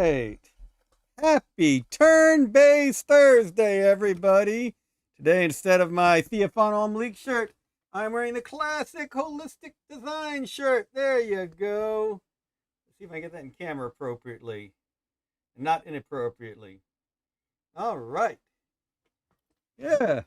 right. Happy Turn-Based Thursday, everybody. Today, instead of my Theophano Malik shirt, I'm wearing the classic holistic design shirt. There you go. Let's see if I can get that in camera appropriately. Not inappropriately. All right. Yeah.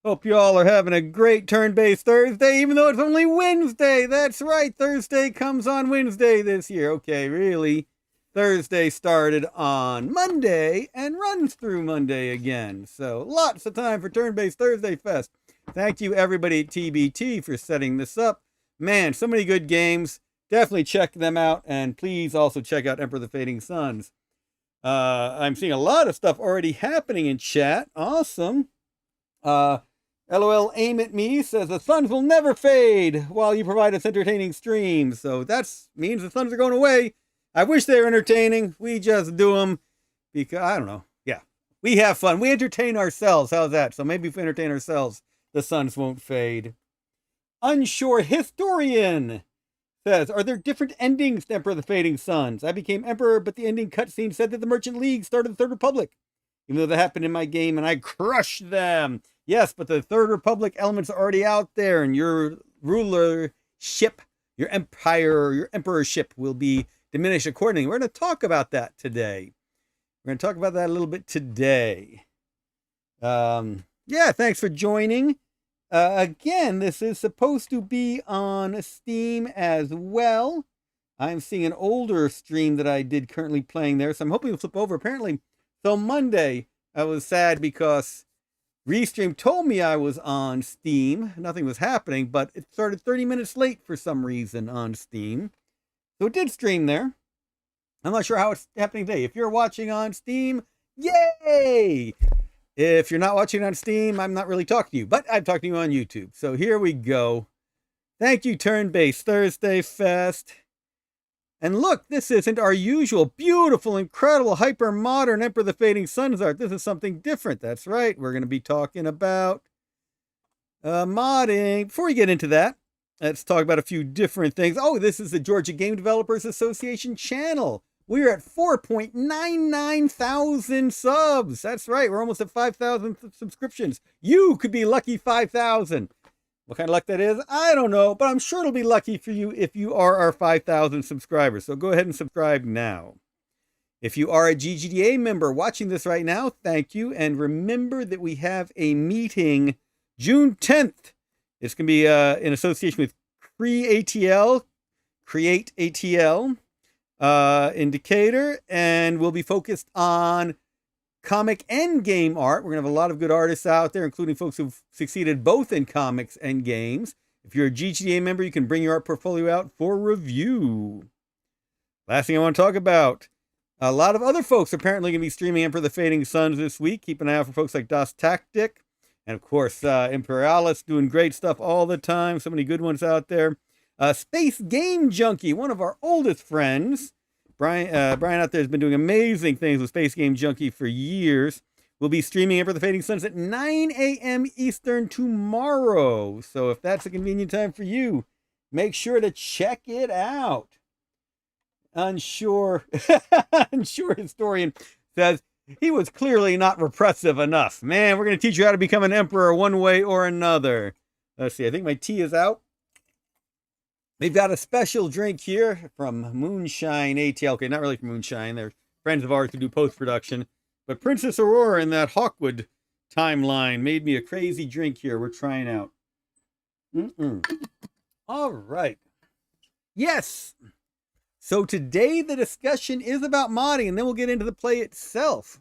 Hope you all are having a great Turn-Based Thursday, even though it's only Wednesday. That's right. Thursday comes on Wednesday this year. Okay, really. Thursday started on Monday and runs through Monday again. So lots of time for Turn-Based Thursday Fest. Thank you, everybody at TBT, for setting this up. Man, so many good games. Definitely check them out. And please also check out Emperor of the Fading Suns. I'm seeing a lot of stuff already happening in chat. Awesome. LOL Aim at Me says the Suns will never fade while you provide us entertaining streams. So that means the Suns are going away. I wish they were entertaining. We just do them because, I don't know. Yeah, we have fun. We entertain ourselves. How's that? So maybe if we entertain ourselves, the Suns won't fade. Unsure Historian says, are there different endings to Emperor of the Fading Suns? I became Emperor, but the ending cutscene said that the Merchant League started the Third Republic. Even though that happened in my game and I crushed them. Yes, but the Third Republic elements are already out there and your rulership, your empire, your emperorship will be diminished accordingly. We're going to talk about that today. We're going to talk about that a little bit today. Yeah, thanks for joining. Again, this is supposed to be on Steam as well. I'm seeing an older stream that I did currently playing there, so I'm hoping it'll flip over. Apparently, so Monday, I was sad because Restream told me I was on Steam. Nothing was happening, but it started 30 minutes late for some reason on Steam. So it did stream there. I'm not sure how it's happening today. If you're watching on Steam, yay! If you're not watching on Steam, I'm not really talking to you, but I'm talking to you on YouTube. So here we go. Thank you, Turn-Based Thursday Fest. And look, this isn't our usual beautiful, incredible, hyper-modern Emperor of the Fading Suns art. This is something different. That's right. We're going to be talking about modding. Before we get into that, let's talk about a few different things. Oh, this is the Georgia Game Developers Association channel. We're at 4.99 thousand subs. That's right. We're almost at 5,000 subscriptions. You could be lucky 5,000. What kind of luck that is, I don't know, but I'm sure it'll be lucky for you if you are our 5,000 subscribers. So go ahead and subscribe now. If you are a GGDA member watching this right now, thank you. And remember that we have a meeting June 10th. It's going to be in association with Create ATL Indicator, and we'll be focused on comic and game art. We're going to have a lot of good artists out there, including folks who've succeeded both in comics and games. If you're a GGDA member, you can bring your art portfolio out for review. Last thing I want to talk about, a lot of other folks apparently going to be streaming Emperor of the Fading Suns this week. Keep an eye out for folks like Das Tactic. And of course, Imperialis doing great stuff all the time. So many good ones out there. Space Game Junkie, one of our oldest friends. Brian out there has been doing amazing things with Space Game Junkie for years. We'll be streaming Emperor of the Fading Suns at 9 a.m. Eastern tomorrow. So if that's a convenient time for you, make sure to check it out. Unsure Historian says, he was clearly not repressive enough. Man, we're going to teach you how to become an emperor one way or another. Let's see, I think my tea is out. We've got a special drink here from Moonshine ATL. Okay, not really from Moonshine. They're friends of ours who do post-production. But Princess Aurora in that Hawkwood timeline made me a crazy drink here we're trying out. All right. Yes. So today the discussion is about modding, and then we'll get into the play itself.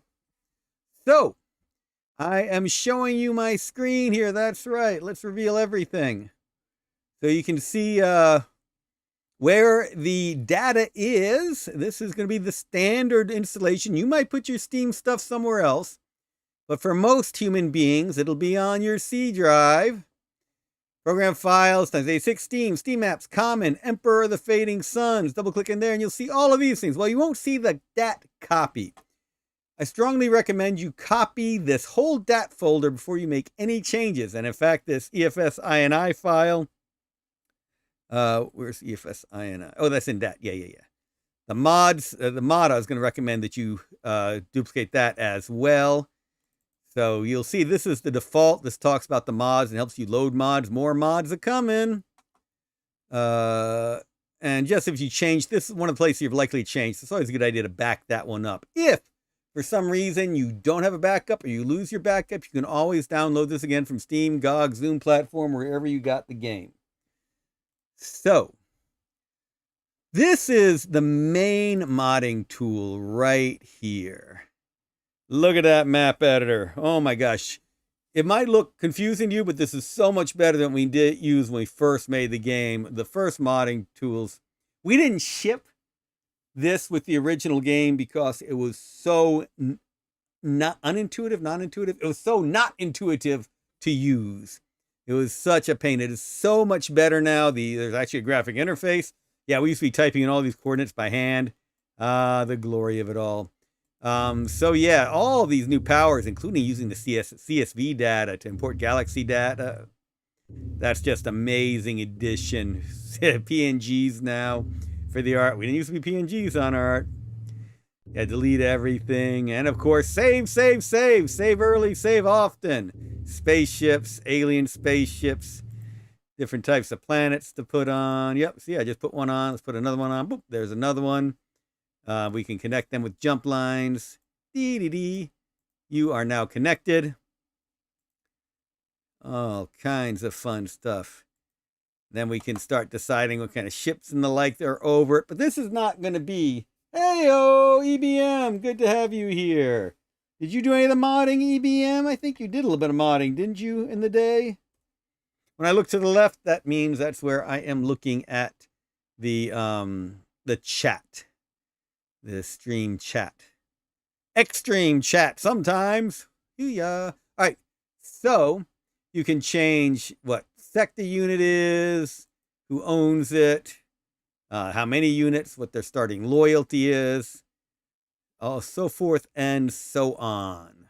So, I am showing you my screen here. That's right. Let's reveal everything. So you can see where the data is. This is going to be the standard installation. You might put your Steam stuff somewhere else, but for most human beings, it'll be on your C drive. Program files, times A6 Steam, Steam apps, Common, Emperor of the Fading Suns. Double click in there and you'll see all of these things. Well, you won't see the DAT copy. I strongly recommend you copy this whole DAT folder before you make any changes. And in fact, this EFSe file, where's EFSe? Oh, that's in DAT. Yeah. The mods, the mod, I was going to recommend that you duplicate that as well. So you'll see this is the default. This talks about the mods and helps you load mods. More mods are coming. And just if you change, this is one of the places you're likely to change. So it's always a good idea to back that one up. If for some reason you don't have a backup or you lose your backup, you can always download this again from Steam, GOG, Zoom platform, wherever you got the game. So this is the main modding tool right here. Look at that map editor. Oh my gosh. It might look confusing to you, but this is so much better than we did use when we first made the game. The first modding tools. We didn't ship this with the original game because it was so not unintuitive. It was so not intuitive to use. It was such a pain. It is so much better now. There's actually a graphic interface. Yeah, we used to be typing in all these coordinates by hand. The glory of it all. So yeah, all these new powers, including using the CSV data to import galaxy data. That's just amazing addition. PNGs now for the art. We didn't used to be PNGs on our art. Yeah, delete everything. And of course, save early, save often. Spaceships, alien spaceships, different types of planets to put on. Yep, see, I just put one on. Let's put another one on. Boop, there's another one. We can connect them with jump lines. You are now connected. All kinds of fun stuff. Then we can start deciding what kind of ships and the like that are over it. But this is not going to be, hey-o, EBM, good to have you here. Did you do any of the modding, EBM? I think you did a little bit of modding, didn't you, in the day? When I look to the left, that means that's where I am looking at the chat. The stream chat. Extreme chat sometimes. Yeah. All right. So you can change what sector unit is, who owns it, how many units, what their starting loyalty is, so forth and so on.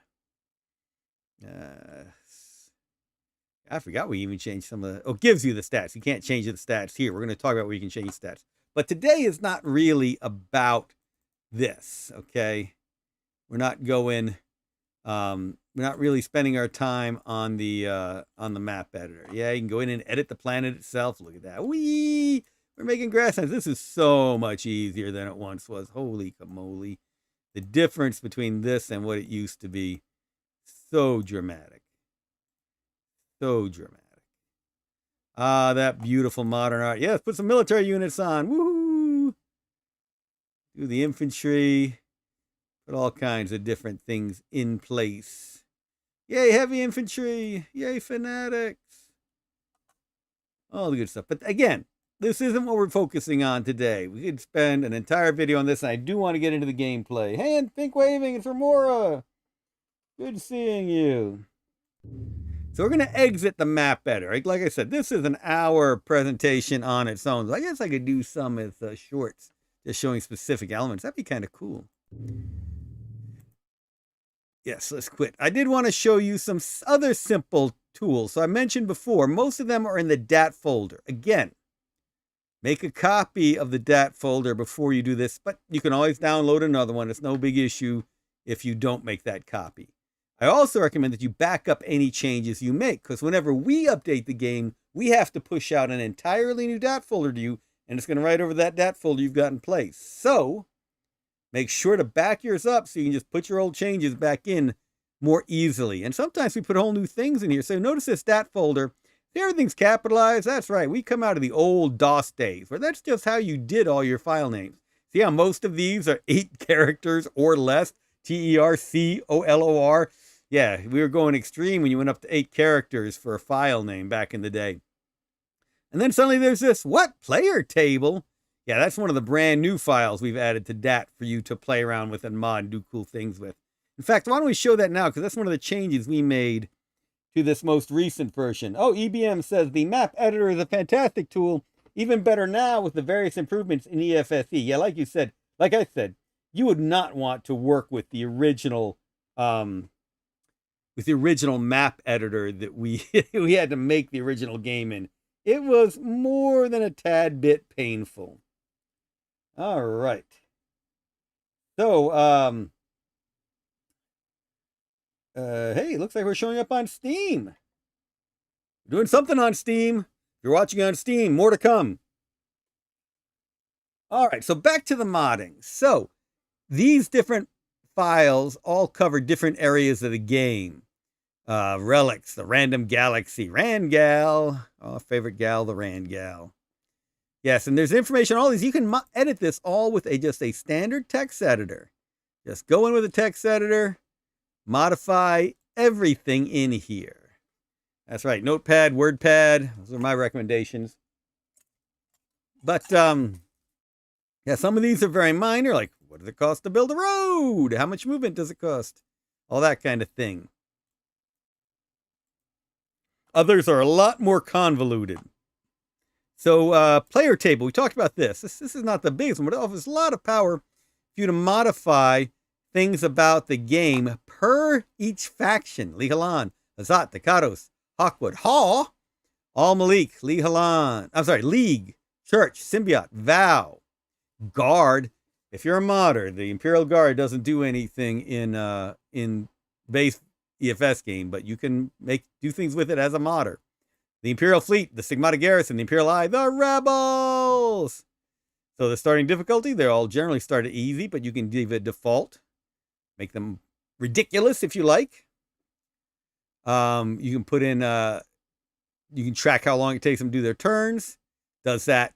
I forgot we even changed some of the, it gives you the stats. You can't change the stats here. We're going to talk about where you can change stats. But today is not really about this, okay? We're not going, we're not really spending our time on the map editor. Yeah, you can go in and edit the planet itself. Look at that. Whee! We're making grass signs. This is so much easier than it once was. Holy camole. The difference between this and what it used to be, so dramatic. So dramatic. Ah, that beautiful modern art. Yeah, let's put some military units on. Woohoo! Do the infantry. Put all kinds of different things in place. Yay, heavy infantry. Yay, fanatics. All the good stuff. But again, this isn't what we're focusing on today. We could spend an entire video on this, and I do want to get into the gameplay. Hey, and pink waving, it's Remora. Good seeing you. So we're going to exit the map editor. Like I said, this is an hour presentation on its own. So I guess I could do some as shorts, just showing specific elements. That'd be kind of cool. Yes, let's quit. I did want to show you some other simple tools. So I mentioned before, most of them are in the DAT folder. Again, make a copy of the DAT folder before you do this, but you can always download another one. It's no big issue if you don't make that copy. I also recommend that you back up any changes you make, because whenever we update the game, we have to push out an entirely new DAT folder to you, and it's going to write over that DAT folder you've got in place. So make sure to back yours up so you can just put your old changes back in more easily. And sometimes we put whole new things in here. So notice this DAT folder, everything's capitalized. That's right. We come out of the old DOS days, where that's just how you did all your file names. See how most of these are 8 characters or less? TERCOLOR. Yeah, we were going extreme when you went up to 8 characters for a file name back in the day. And then suddenly there's this, what? Player table? Yeah, that's one of the brand new files we've added to DAT for you to play around with and mod and do cool things with. In fact, why don't we show that now? Because that's one of the changes we made to this most recent version. Oh, EBM says the map editor is a fantastic tool. Even better now with the various improvements in EFSe. Yeah, like I said, you would not want to work with the original map editor that we we had to make the original game in. It was more than a tad bit painful. All right. So, hey, looks like we're showing up on Steam. We're doing something on Steam. If you're watching on Steam, more to come. All right, so back to the modding. So, these different files all cover different areas of the game. Relics, the random galaxy, Randgal. Oh, favorite gal, the Randgal. Yes, and there's information on all these. You can edit this all with just a standard text editor. Just go in with a text editor, modify everything in here. That's right, Notepad, WordPad. Those are my recommendations. But, yeah, some of these are very minor, like what does it cost to build a road? How much movement does it cost? All that kind of thing. Others are a lot more convoluted. So, player table, we talked about this. This is not the biggest one, but it offers a lot of power for you to modify things about the game per each faction. Lihalan, Azat, Dakados, Hawkwood, Haw, Al Malik, Lihalan, I'm sorry, League, Church, Symbiote, Vow, Guard. If you're a modder, the Imperial Guard doesn't do anything in base EFS game, but you can do things with it as a modder. The Imperial Fleet, the Stigmata Garrison, the Imperial Eye, the Rebels. So the starting difficulty, they're all generally started easy, but you can give a default. Make them ridiculous if you like. You can put in, you can track how long it takes them to do their turns. Does that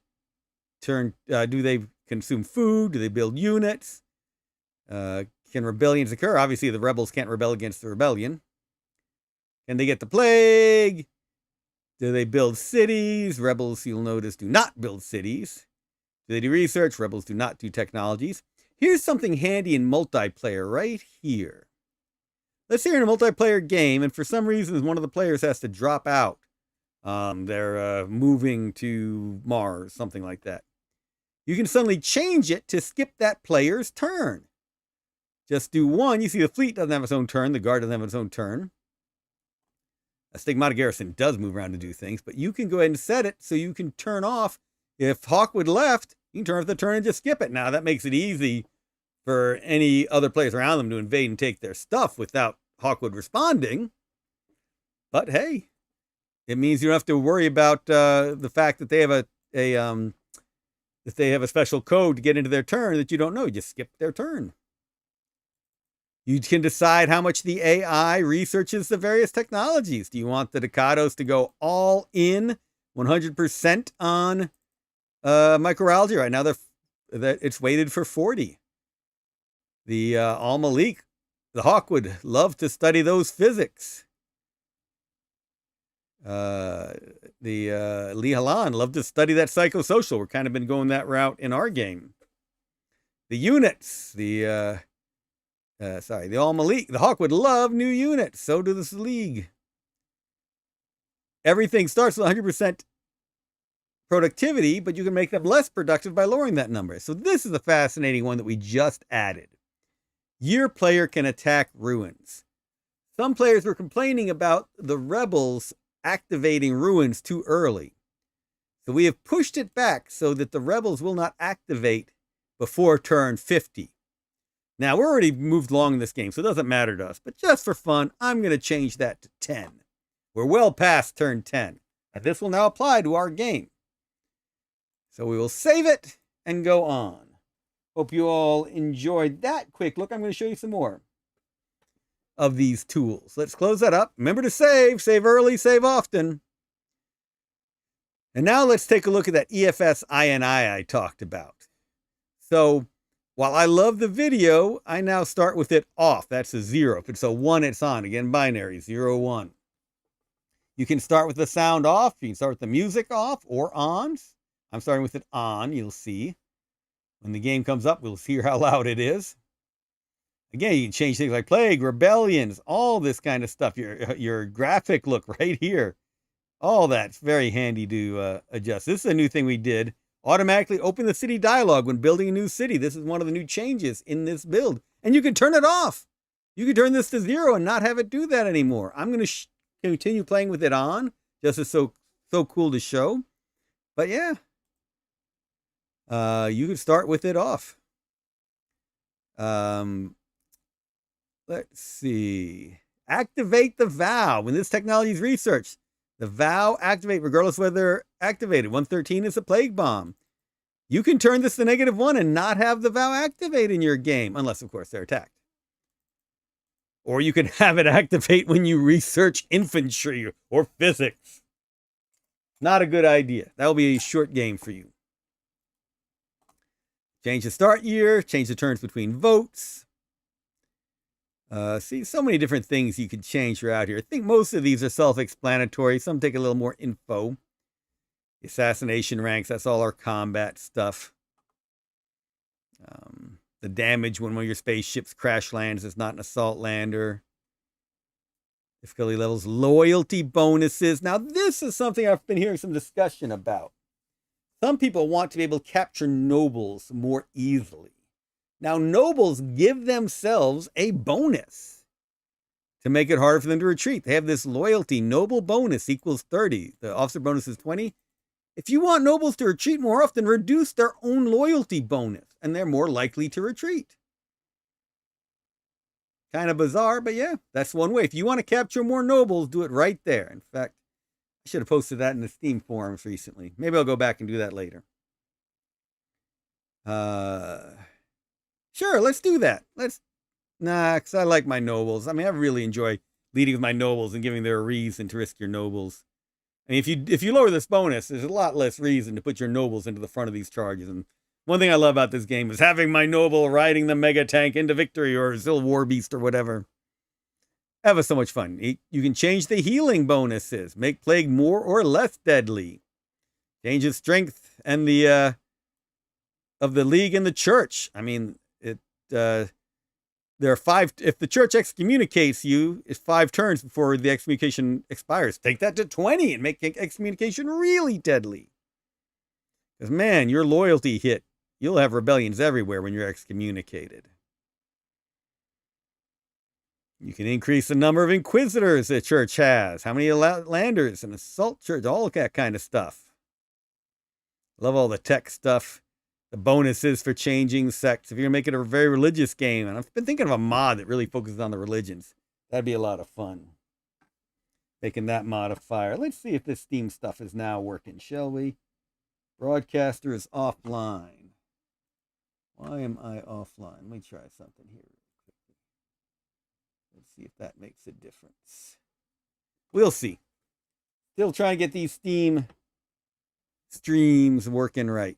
turn, do they consume food? Do they build units? Can rebellions occur? Obviously, the rebels can't rebel against the rebellion. Can they get the plague? Do they build cities? Rebels, you'll notice, do not build cities. Do they do research? Rebels do not do technologies. Here's something handy in multiplayer right here. Let's say you're in a multiplayer game, and for some reason, one of the players has to drop out. They're moving to Mars, something like that. You can suddenly change it to skip that player's turn. Just do one. You see the fleet doesn't have its own turn. The guard doesn't have its own turn. A Stigmata Garrison does move around to do things, but you can go ahead and set it so you can turn off. If Hawkwood left, you can turn off the turn and just skip it. Now, that makes it easy for any other players around them to invade and take their stuff without Hawkwood responding. But hey, it means you don't have to worry about the fact that they have a special code to get into their turn that you don't know. You just skip their turn. You can decide how much the AI researches the various technologies. Do you want the Dakados to go all in 100% on microalgae? Right now, it's weighted for 40. The Al Malik, the Hawkwood, love to study those physics. The Lihalan love to study that psychosocial. We're kind of been going that route in our game. The units, the Al Malik, the Hawkwood love new units. So do this League. Everything starts with 100% productivity, but you can make them less productive by lowering that number. So this is a fascinating one that we just added. Your player can attack ruins. Some players were complaining about the rebels activating ruins too early. So we have pushed it back so that the rebels will not activate before turn 50. Now, we're already moved along in this game, so it doesn't matter to us. But just for fun, I'm going to change that to 10. We're well past turn 10. And this will now apply to our game. So we will save it and go on. Hope you all enjoyed that quick look. I'm going to show you some more of these tools. Let's close that up. Remember to save. Save early, save often. And now let's take a look at that EFS INI I talked about. So while I love the video, I now start with it off. That's a 0. If it's a 1, it's on. Again, binary, 0, 1. You can start with the sound off. You can start with the music off or on. I'm starting with it on, you'll see. When the game comes up, we'll hear how loud it is. Again, you can change things like plague, rebellions, all this kind of stuff. Your graphic look right here. All that's very handy to adjust. This is a new thing we did. Automatically open the city dialog when building a new city. This is one of the new changes in this build. And you can turn it off. You can turn this to 0 and not have it do that anymore. I'm going to continue playing with it on. Just as so cool to show. But yeah. You can start with it off. Um, let's see. Activate the vow. When this technology is researched, the vow activate regardless of whether activated. 113 is a plague bomb. You can turn this to -1 and not have the vow activate in your game, unless, of course, they're attacked. Or you can have it activate when you research infantry or physics. Not a good idea. That will be a short game for you. Change the start year, change the turns between votes. See, so many different things you could change throughout here. I think most of these are self-explanatory. Some take a little more info. Assassination ranks, that's all our combat stuff. The damage when one of your spaceships crash lands is not an assault lander. Difficulty levels, loyalty bonuses. Now, this is something I've been hearing some discussion about. Some people want to be able to capture nobles more easily. Now, nobles give themselves a bonus to make it harder for them to retreat. They have this loyalty. Noble bonus equals 30. The officer bonus is 20. If you want nobles to retreat more often, reduce their own loyalty bonus, and they're more likely to retreat. Kind of bizarre, but yeah, that's one way. If you want to capture more nobles, do it right there. In fact, I should have posted that in the Steam forums recently. Maybe I'll go back and do that later. Sure, let's do that. Nah, because I like my nobles. I mean, I really enjoy leading with my nobles and giving them a reason to risk your nobles. I mean, if you lower this bonus, there's a lot less reason to put your nobles into the front of these charges. And one thing I love about this game is having my noble riding the mega tank into victory or still war beast or whatever. That was so much fun. You can change the healing bonuses, make plague more or less deadly, change the strength and the of the league and the church. I mean, there are 5. If the church excommunicates you, it's 5 turns before the excommunication expires. Take that to 20 and make excommunication really deadly. Because, man, your loyalty hit. You'll have rebellions everywhere when you're excommunicated. You can increase the number of inquisitors the church has. How many landers, and assault church, all that kind of stuff. Love all the tech stuff. The bonuses for changing sects. If you're going to make it a very religious game, and I've been thinking of a mod that really focuses on the religions. That'd be a lot of fun. Making that modifier. Let's see if this Steam stuff is now working, shall we? Broadcaster is offline. Why am I offline? Let me try something here. Let's see if that makes a difference. We'll see. Still trying to get these Steam streams working right.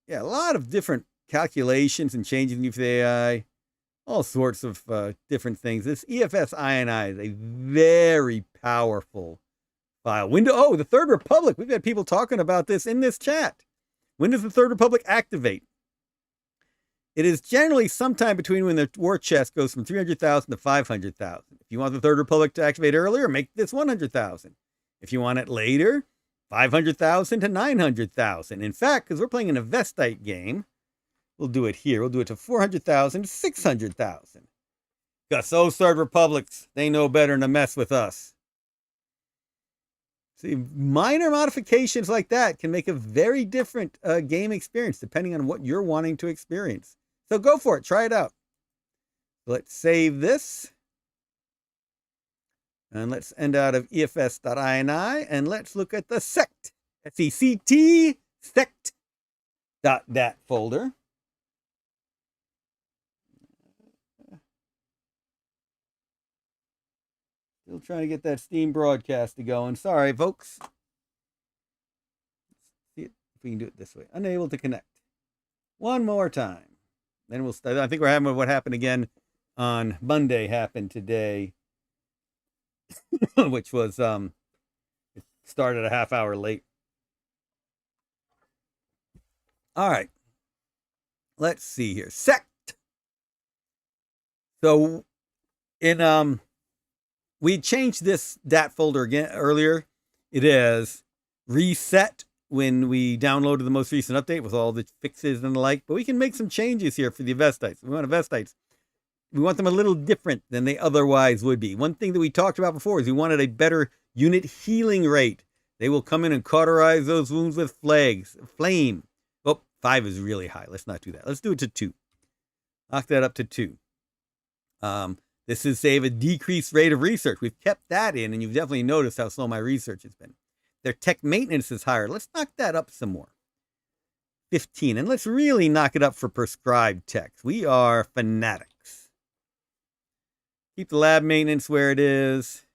Yeah, a lot of different calculations and changes in the AI, all sorts of different things. This EFSe is a very powerful file. The Third Republic. We've had people talking about this in this chat. When does the Third Republic activate? It is generally sometime between when the war chest goes from 300,000 to 500,000. If you want the Third Republic to activate earlier, make this 100,000. If you want it later, 500,000 to 900,000. In fact, because we're playing an Avestite game, we'll do it here. We'll do it to 400,000 to 600,000. Because those Third Republics, they know better than to mess with us. See, minor modifications like that can make a very different game experience depending on what you're wanting to experience. So go for it. Try it out. Let's save this. And let's end out of EFS.ini and let's look at the sect. S-E-C-T, sect.dat folder. Still trying to get that Steam broadcast going. Sorry, folks. Let's see if we can do it this way. Unable to connect. One more time. Then we'll start. I think we're having what happened again on Monday happened today. Which was it started a half hour late. All right. Let's see here. Sect. So in we changed this DAT folder again earlier. It is reset when we downloaded the most recent update with all the fixes and the like, but we can make some changes here for the Avestites. We want Avestites. We want them a little different than they otherwise would be. One thing that we talked about before is we wanted a better unit healing rate They will come in and cauterize those wounds with flame. Oh, 5 is really high. Let's not do that. Let's do it to 2. Knock that up to 2. This is save a decreased rate of research. We've kept that in, and you've definitely noticed how slow my research has been. Their tech maintenance is higher. Let's knock that up some more. 15. And let's really knock it up for prescribed techs. We are fanatics. Keep the lab maintenance where it is.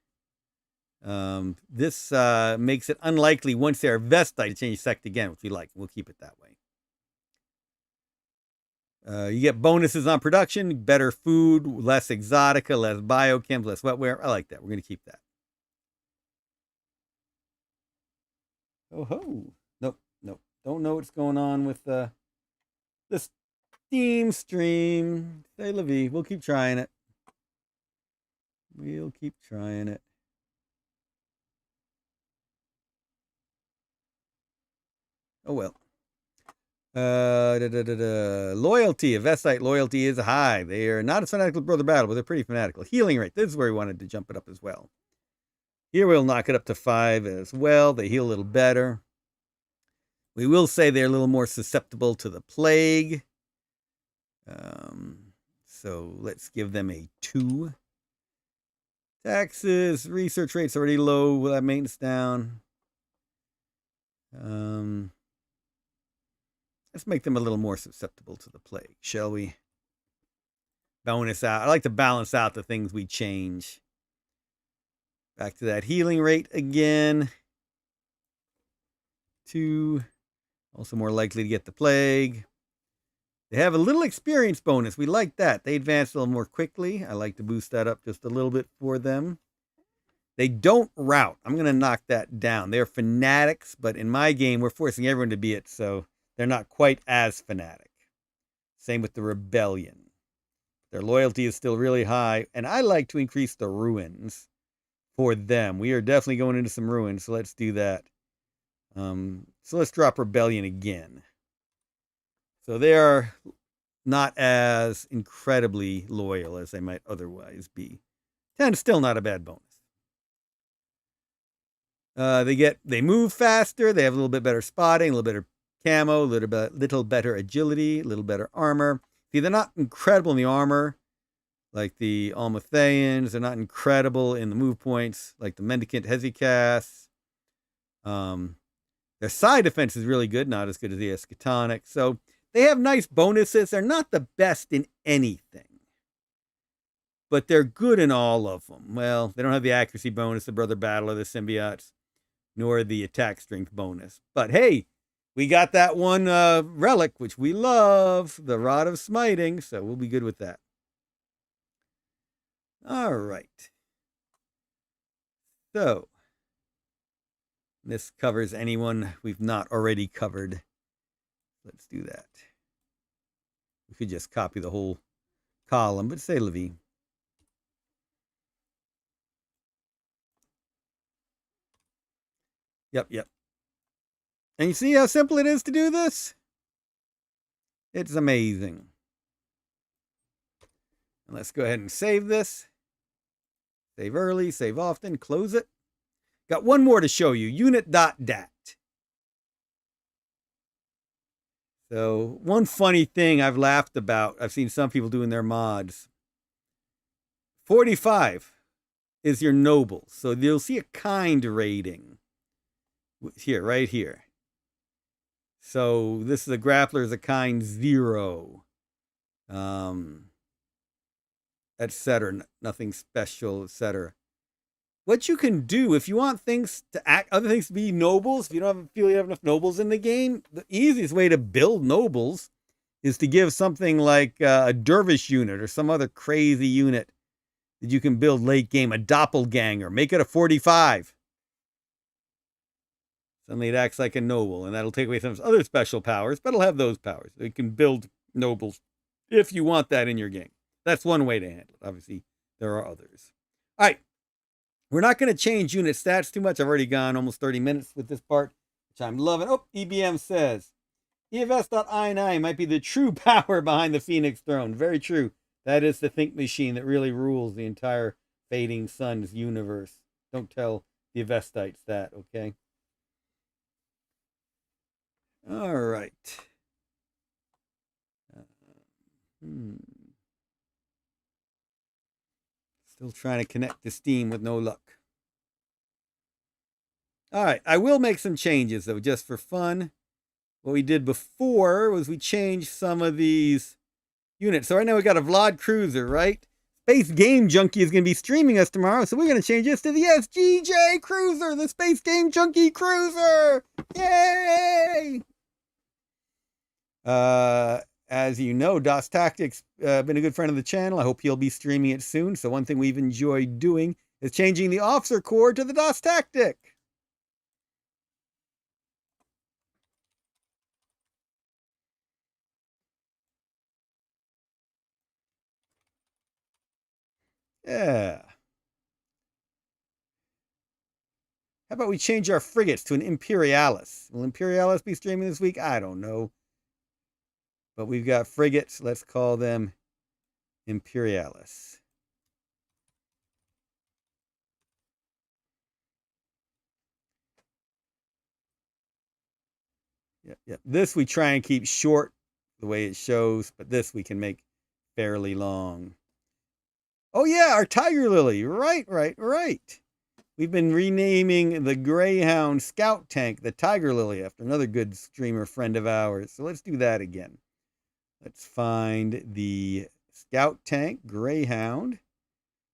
This makes it unlikely once they're Avestite to change sect again, which we like. We'll keep it that way. You get bonuses on production, better food, less exotica, less biochem, less wetware. I like that. We're going to keep that. Oh ho. Nope. Don't know what's going on with the Steam stream. Say la vie. We'll keep trying it. Oh well. Loyalty. Avestite loyalty is high. They are not as fanatical as Brother Battle, but they're pretty fanatical. Healing rate. This is where we wanted to jump it up as well. Here we'll knock it up to 5 as well. They heal a little better. We will say they're a little more susceptible to the plague. So let's give them a 2. Taxes, research rate's already low. We'll have maintenance down. Let's make them a little more susceptible to the plague, shall we? Bonus out. I like to balance out the things we change. Back to that healing rate again. 2. Also more likely to get the plague. They have a little experience bonus. We like that. They advance a little more quickly. I like to boost that up just a little bit for them. They don't rout. I'm going to knock that down. They're fanatics, but in my game, we're forcing everyone to be it, so they're not quite as fanatic. Same with the rebellion. Their loyalty is still really high, and I like to increase the ruins for them. We are definitely going into some ruins, so let's do that. So let's drop rebellion again. So they are not as incredibly loyal as they might otherwise be. 10 is still not a bad bonus. They move faster. They have a little bit better spotting, a little better camo, a little better agility, a little better armor. See, they're not incredible in the armor like the Almatheans. They're not incredible in the move points like the Mendicant Hesychas. Their side defense is really good, not as good as the Eschatonic. So they have nice bonuses. They're not the best in anything, but they're good in all of them. Well, they don't have the accuracy bonus, the Brother Battle, or the Symbiotes, nor the attack strength bonus. But hey, we got that one relic, which we love, the Rod of Smiting, so we'll be good with that. All right. So, this covers anyone we've not already covered. Let's do that. We could just copy the whole column, but say la vie. Yep. And you see how simple it is to do this? It's amazing. And let's go ahead and save this. Save early, save often, close it. Got one more to show you, unit.dat. So one funny thing I've laughed about, I've seen some people doing their mods. 45 is your noble. So you'll see a kind rating. Here, right here. So this is a grappler is a kind 0. Etc. Nothing special, etc. What you can do if you want things to act, other things to be nobles, if you don't feel you have enough nobles in the game, the easiest way to build nobles is to give something like a dervish unit or some other crazy unit that you can build late game, a doppelganger, make it a 45. Suddenly it acts like a noble, and that'll take away some of its other special powers, but it'll have those powers. So you can build nobles if you want that in your game. That's one way to handle it. Obviously, there are others. All right. We're not going to change unit stats too much. I've already gone almost 30 minutes with this part, which I'm loving. Oh, EBM says, EFS.I9 might be the true power behind the Phoenix Throne. Very true. That is the think machine that really rules the entire Fading Suns universe. Don't tell the Avestites that, okay? All right. Still trying to connect to Steam with no luck. All right, I will make some changes though, just for fun. What we did before was we changed some of these units. So right now we got a Vlad Cruiser, right? Space Game Junkie is going to be streaming us tomorrow, so we're going to change this to the SGJ Cruiser, the Space Game Junkie Cruiser. Yay! As you know, DOS Tactics been a good friend of the channel. I hope he'll be streaming it soon. So one thing we've enjoyed doing is changing the officer core to the DOS Tactic. Yeah. How about we change our frigates to an Imperialis? Will Imperialis be streaming this week? I don't know. But we've got frigates. Let's call them Imperialis. Yep. This we try and keep short the way it shows, but this we can make fairly long. Oh yeah, our Tiger Lily. Right. We've been renaming the Greyhound Scout Tank the Tiger Lily after another good streamer friend of ours. So let's do that again. Let's find the Scout Tank Greyhound.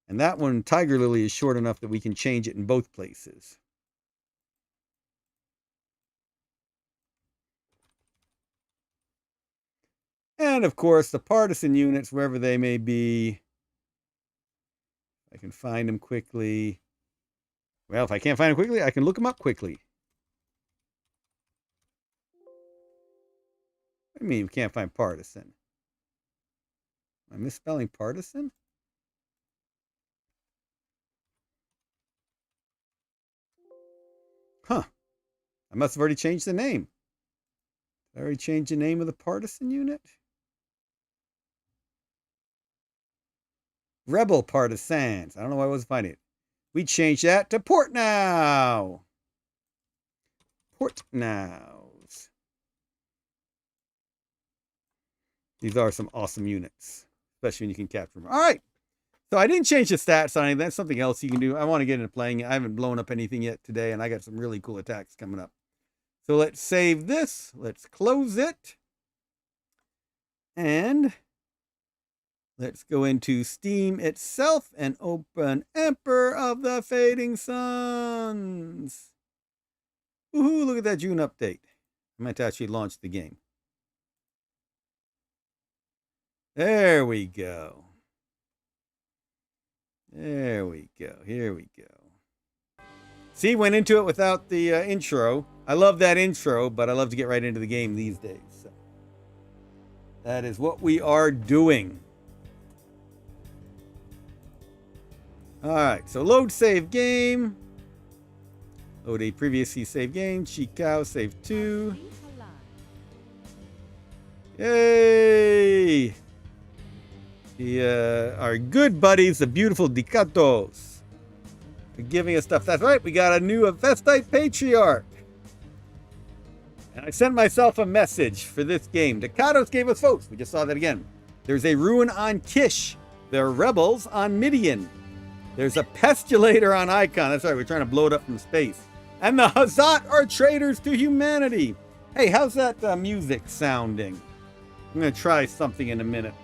And that one, Tiger Lily, is short enough that we can change it in both places. And of course, the partisan units, wherever they may be. I can find them quickly. Well, if I can't find them quickly, I can look them up quickly. What do you mean you can't find partisan? Am I misspelling partisan? Huh. I must have already changed the name. Did I already change the name of the partisan unit? Rebel Partisans. I don't know why I wasn't finding it. We changed that to Port Now. Port Nows. These are some awesome units, especially when you can capture them. All right. So I didn't change the stats on anything. That's something else you can do. I want to get into playing it. I haven't blown up anything yet today, and I got some really cool attacks coming up. So let's save this. Let's close it. And let's go into Steam itself and open Emperor of the Fading Suns. Woohoo, look at that June update. I might actually launch the game. There we go. There we go. Here we go. See, went into it without the intro. I love that intro, but I love to get right into the game these days. So that is what we are doing. All right, so load save game. Load a previously saved game. Chicao save 2. Yay! Our good buddies, the beautiful Dicatos, are giving us stuff. That's right, we got a new Avestite Patriarch. And I sent myself a message for this game. Dicatos gave us votes. We just saw that again. There's a ruin on Kish. There are rebels on Midian. There's a pestulator on Icon. That's right, we're trying to blow it up from space. And the Hazat are traitors to humanity. Hey, how's that music sounding? I'm going to try something in a minute.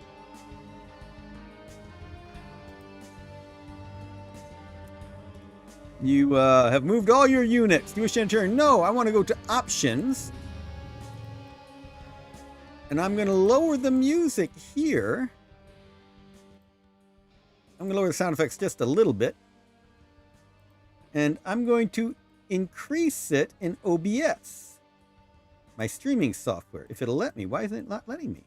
You have moved all your units. Do a turn. No, I want to go to options. And I'm going to lower the music here. I'm going to lower the sound effects just a little bit. And I'm going to increase it in OBS, my streaming software. If it'll let me. Why isn't it not letting me?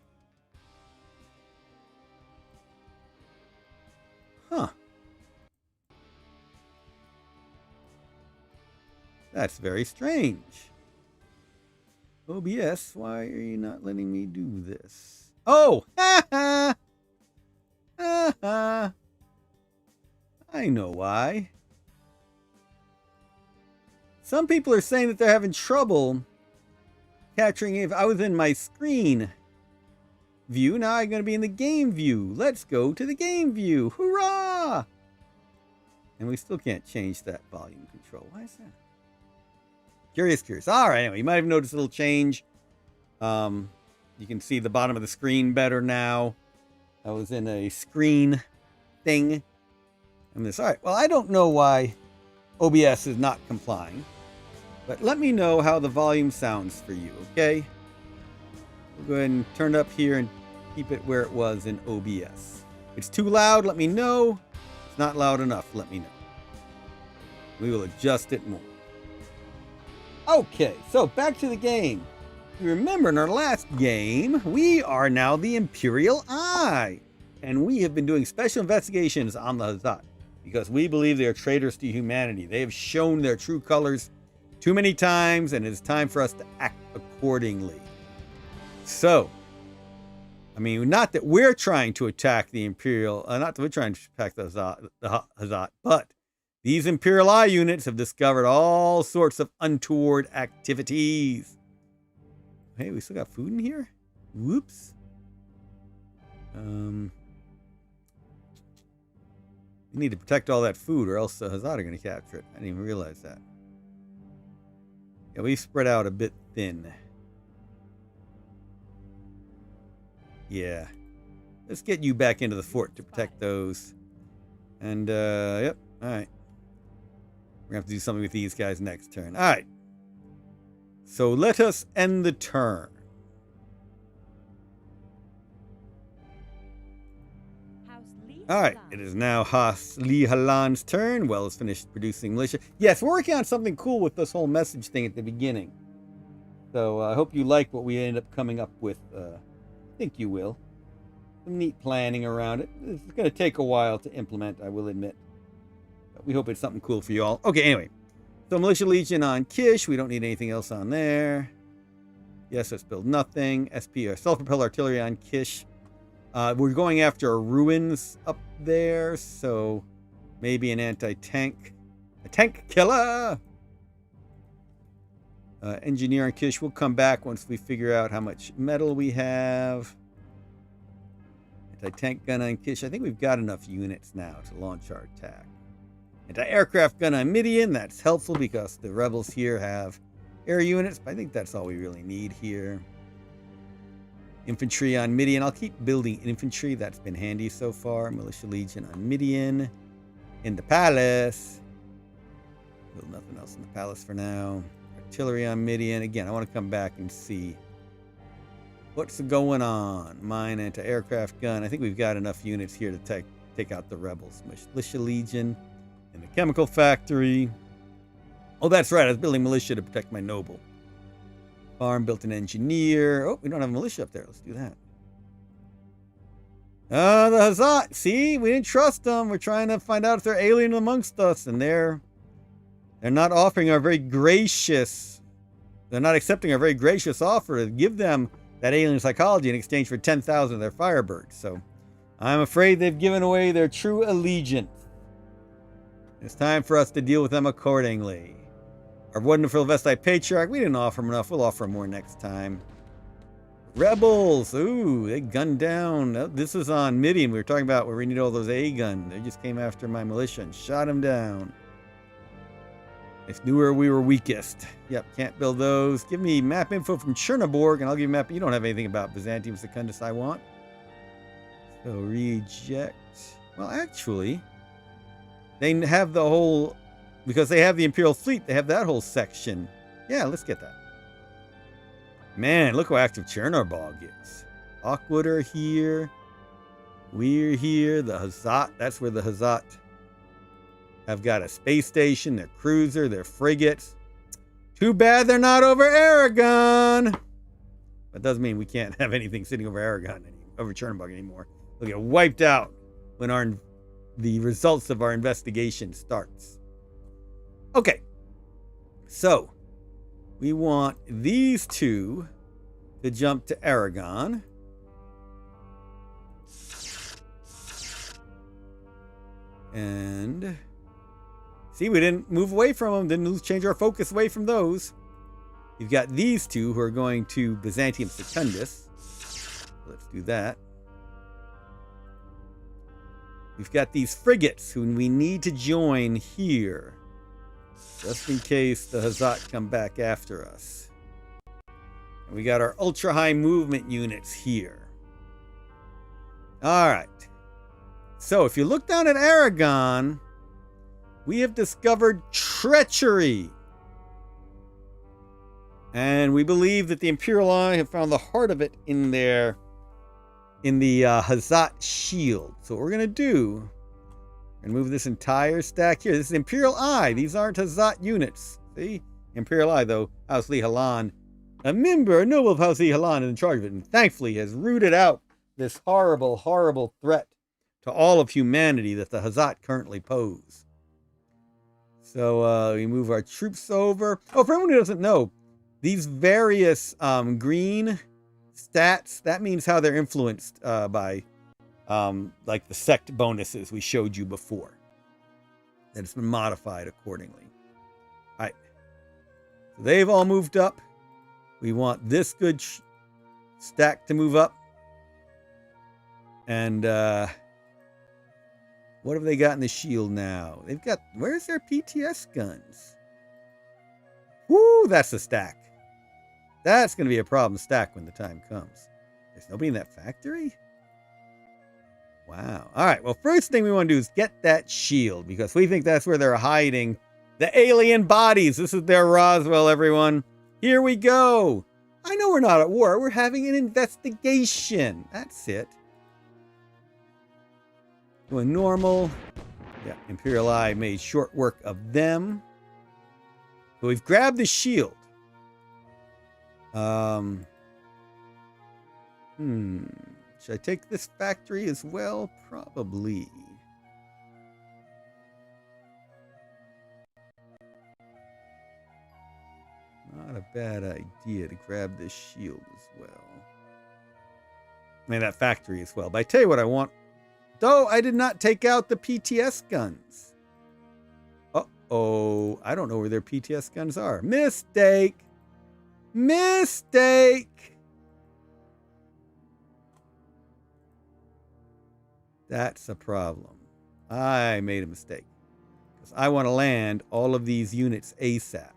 Huh. That's very strange. OBS, why are you not letting me do this? Oh! Ha ha! Ha ha! I know why. Some people are saying that they're having trouble capturing. If I was in my screen view, now I'm going to be in the game view. Let's go to the game view. Hurrah! And we still can't change that volume control. Why is that? Curious. All right, anyway, you might have noticed a little change. You can see the bottom of the screen better now. I was in a screen thing. All right, well, I don't know why OBS is not complying, but let me know how the volume sounds for you, okay? We'll go ahead and turn it up here and keep it where it was in OBS. If it's too loud, let me know. If it's not loud enough, let me know. We will adjust it more. Okay, so back to the game. You remember in our last game, we are now the Imperial Eye. And we have been doing special investigations on the Hazat because we believe they are traitors to humanity. They have shown their true colors too many times, and it is time for us to act accordingly. So, I mean, not that we're trying to attack the Imperial, not that we're trying to attack the Hazat, but these Imperial Eye units have discovered all sorts of untoward activities. Hey, we still got food in here? Whoops. We need to protect all that food or else the Hazat are going to capture it. I didn't even realize that. Yeah, we spread out a bit thin. Yeah. Let's get you back into the fort to protect those. And, yep. All right. We're going to have to do something with these guys next turn. All right. So let us end the turn. All right. It is now Haas Lee Halan's turn. Well, it's finished producing militia. Yes, we're working on something cool with this whole message thing at the beginning. So I hope you like what we end up coming up with. I think you will. Some neat planning around it. It's going to take a while to implement, I will admit. We hope it's something cool for you all. Okay, anyway. So Militia Legion on Kish. We don't need anything else on there. Yes, let's build nothing. SP, or self-propelled artillery on Kish. We're going after ruins up there, so maybe an anti-tank. A tank killer! Engineer on Kish. We'll come back once we figure out how much metal we have. Anti-tank gun on Kish. I think we've got enough units now to launch our attack. Anti-aircraft gun on Midian. That's helpful because the rebels here have air units, but I think that's all we really need here. Infantry on Midian. I'll keep building infantry. That's been handy so far. Militia Legion on Midian. In the palace. Build nothing else in the palace for now. Artillery on Midian. Again, I want to come back and see what's going on. Mine anti-aircraft gun. I think we've got enough units here to take out the rebels. Militia Legion. In the chemical factory. Oh, that's right. I was building militia to protect my noble. Farm built an engineer. Oh, we don't have a militia up there. Let's do that. The Hazat. See, we didn't trust them. We're trying to find out if they're alien amongst us, and they're not offering our very gracious. They're not accepting our very gracious offer to give them that alien psychology in exchange for 10,000 of their Firebirds. So, I'm afraid they've given away their true allegiance. It's time for us to deal with them accordingly. Our wonderful Avestite Patriarch, we didn't offer him enough. We'll offer him more next time. Rebels. Ooh, they gunned down. This is on Midian. We were talking about where we need all those A-guns. They just came after my militia and shot him down. They knew where we were weakest. Yep, can't build those. Give me map info from Chernoborg, and I'll give you map. You don't have anything about Byzantium Secundus I want. So reject. Well, actually, they have the whole, because they have the Imperial fleet, they have that whole section. Yeah, let's get that. Man, look how active Chernoborg is. Hawkwood are here. We're here. The Hazat, that's where the Hazat have got a space station, their cruiser, their frigates. Too bad they're not over Aragon. That doesn't mean we can't have anything sitting over Aragon, over Chernobyl anymore. They'll get wiped out when the results of our investigation starts. Okay, so we want these two to jump to Aragon. And see, we didn't move away from them, didn't change our focus away from those. You've got these two who are going to Byzantium Secundus. Let's do that. We've got these frigates who we need to join here, just in case the Hazat come back after us. And we got our ultra-high movement units here. All right. So if you look down at Aragon, we have discovered treachery. And we believe that the Imperial Eye have found the heart of it in the Hazat shield. So what we're going to do, and move this entire stack here. This is Imperial Eye. These aren't Hazat units. See? Imperial Eye, though, House Li Halan, a member, a noble of House Li Halan, is in charge of it, and thankfully has rooted out this horrible, horrible threat to all of humanity that the Hazat currently pose. So we move our troops over. Oh, for anyone who doesn't know, these various green stats, that means how they're influenced by like the sect bonuses we showed you before. That it's been modified accordingly. All right. So they've all moved up. We want this good stack to move up. And what have they got in the shield now? They've got, where's their PTS guns? Woo, that's a stack. That's going to be a problem stack when the time comes. There's nobody in that factory? Wow. All right, well, first thing we want to do is get that shield, because we think that's where they're hiding the alien bodies. This is their Roswell, everyone. Here we go. I know we're not at war. We're having an investigation. That's it. Going normal. Yeah, Imperial Eye made short work of them. So we've grabbed the shield. Should I take this factory as well? Probably. Not a bad idea to grab this shield as well. I mean, that factory as well. But I tell you what I want. Though I did not take out the PTS guns. Uh-oh. I don't know where their PTS guns are. Mistake. Mistake. That's a problem. I made a mistake. Because I want to land all of these units ASAP.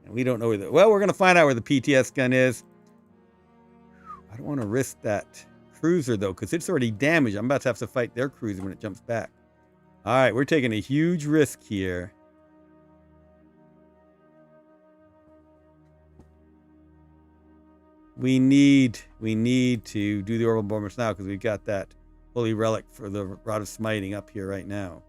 And we don't know where well, we're going to find out where the PTS gun is. I don't want to risk that cruiser, though, because it's already damaged. I'm about to have to fight their cruiser when it jumps back. All right, we're taking a huge risk here. We need to do the orbital bombers now, because we've got that holy relic for the Rod of Smiting up here right now.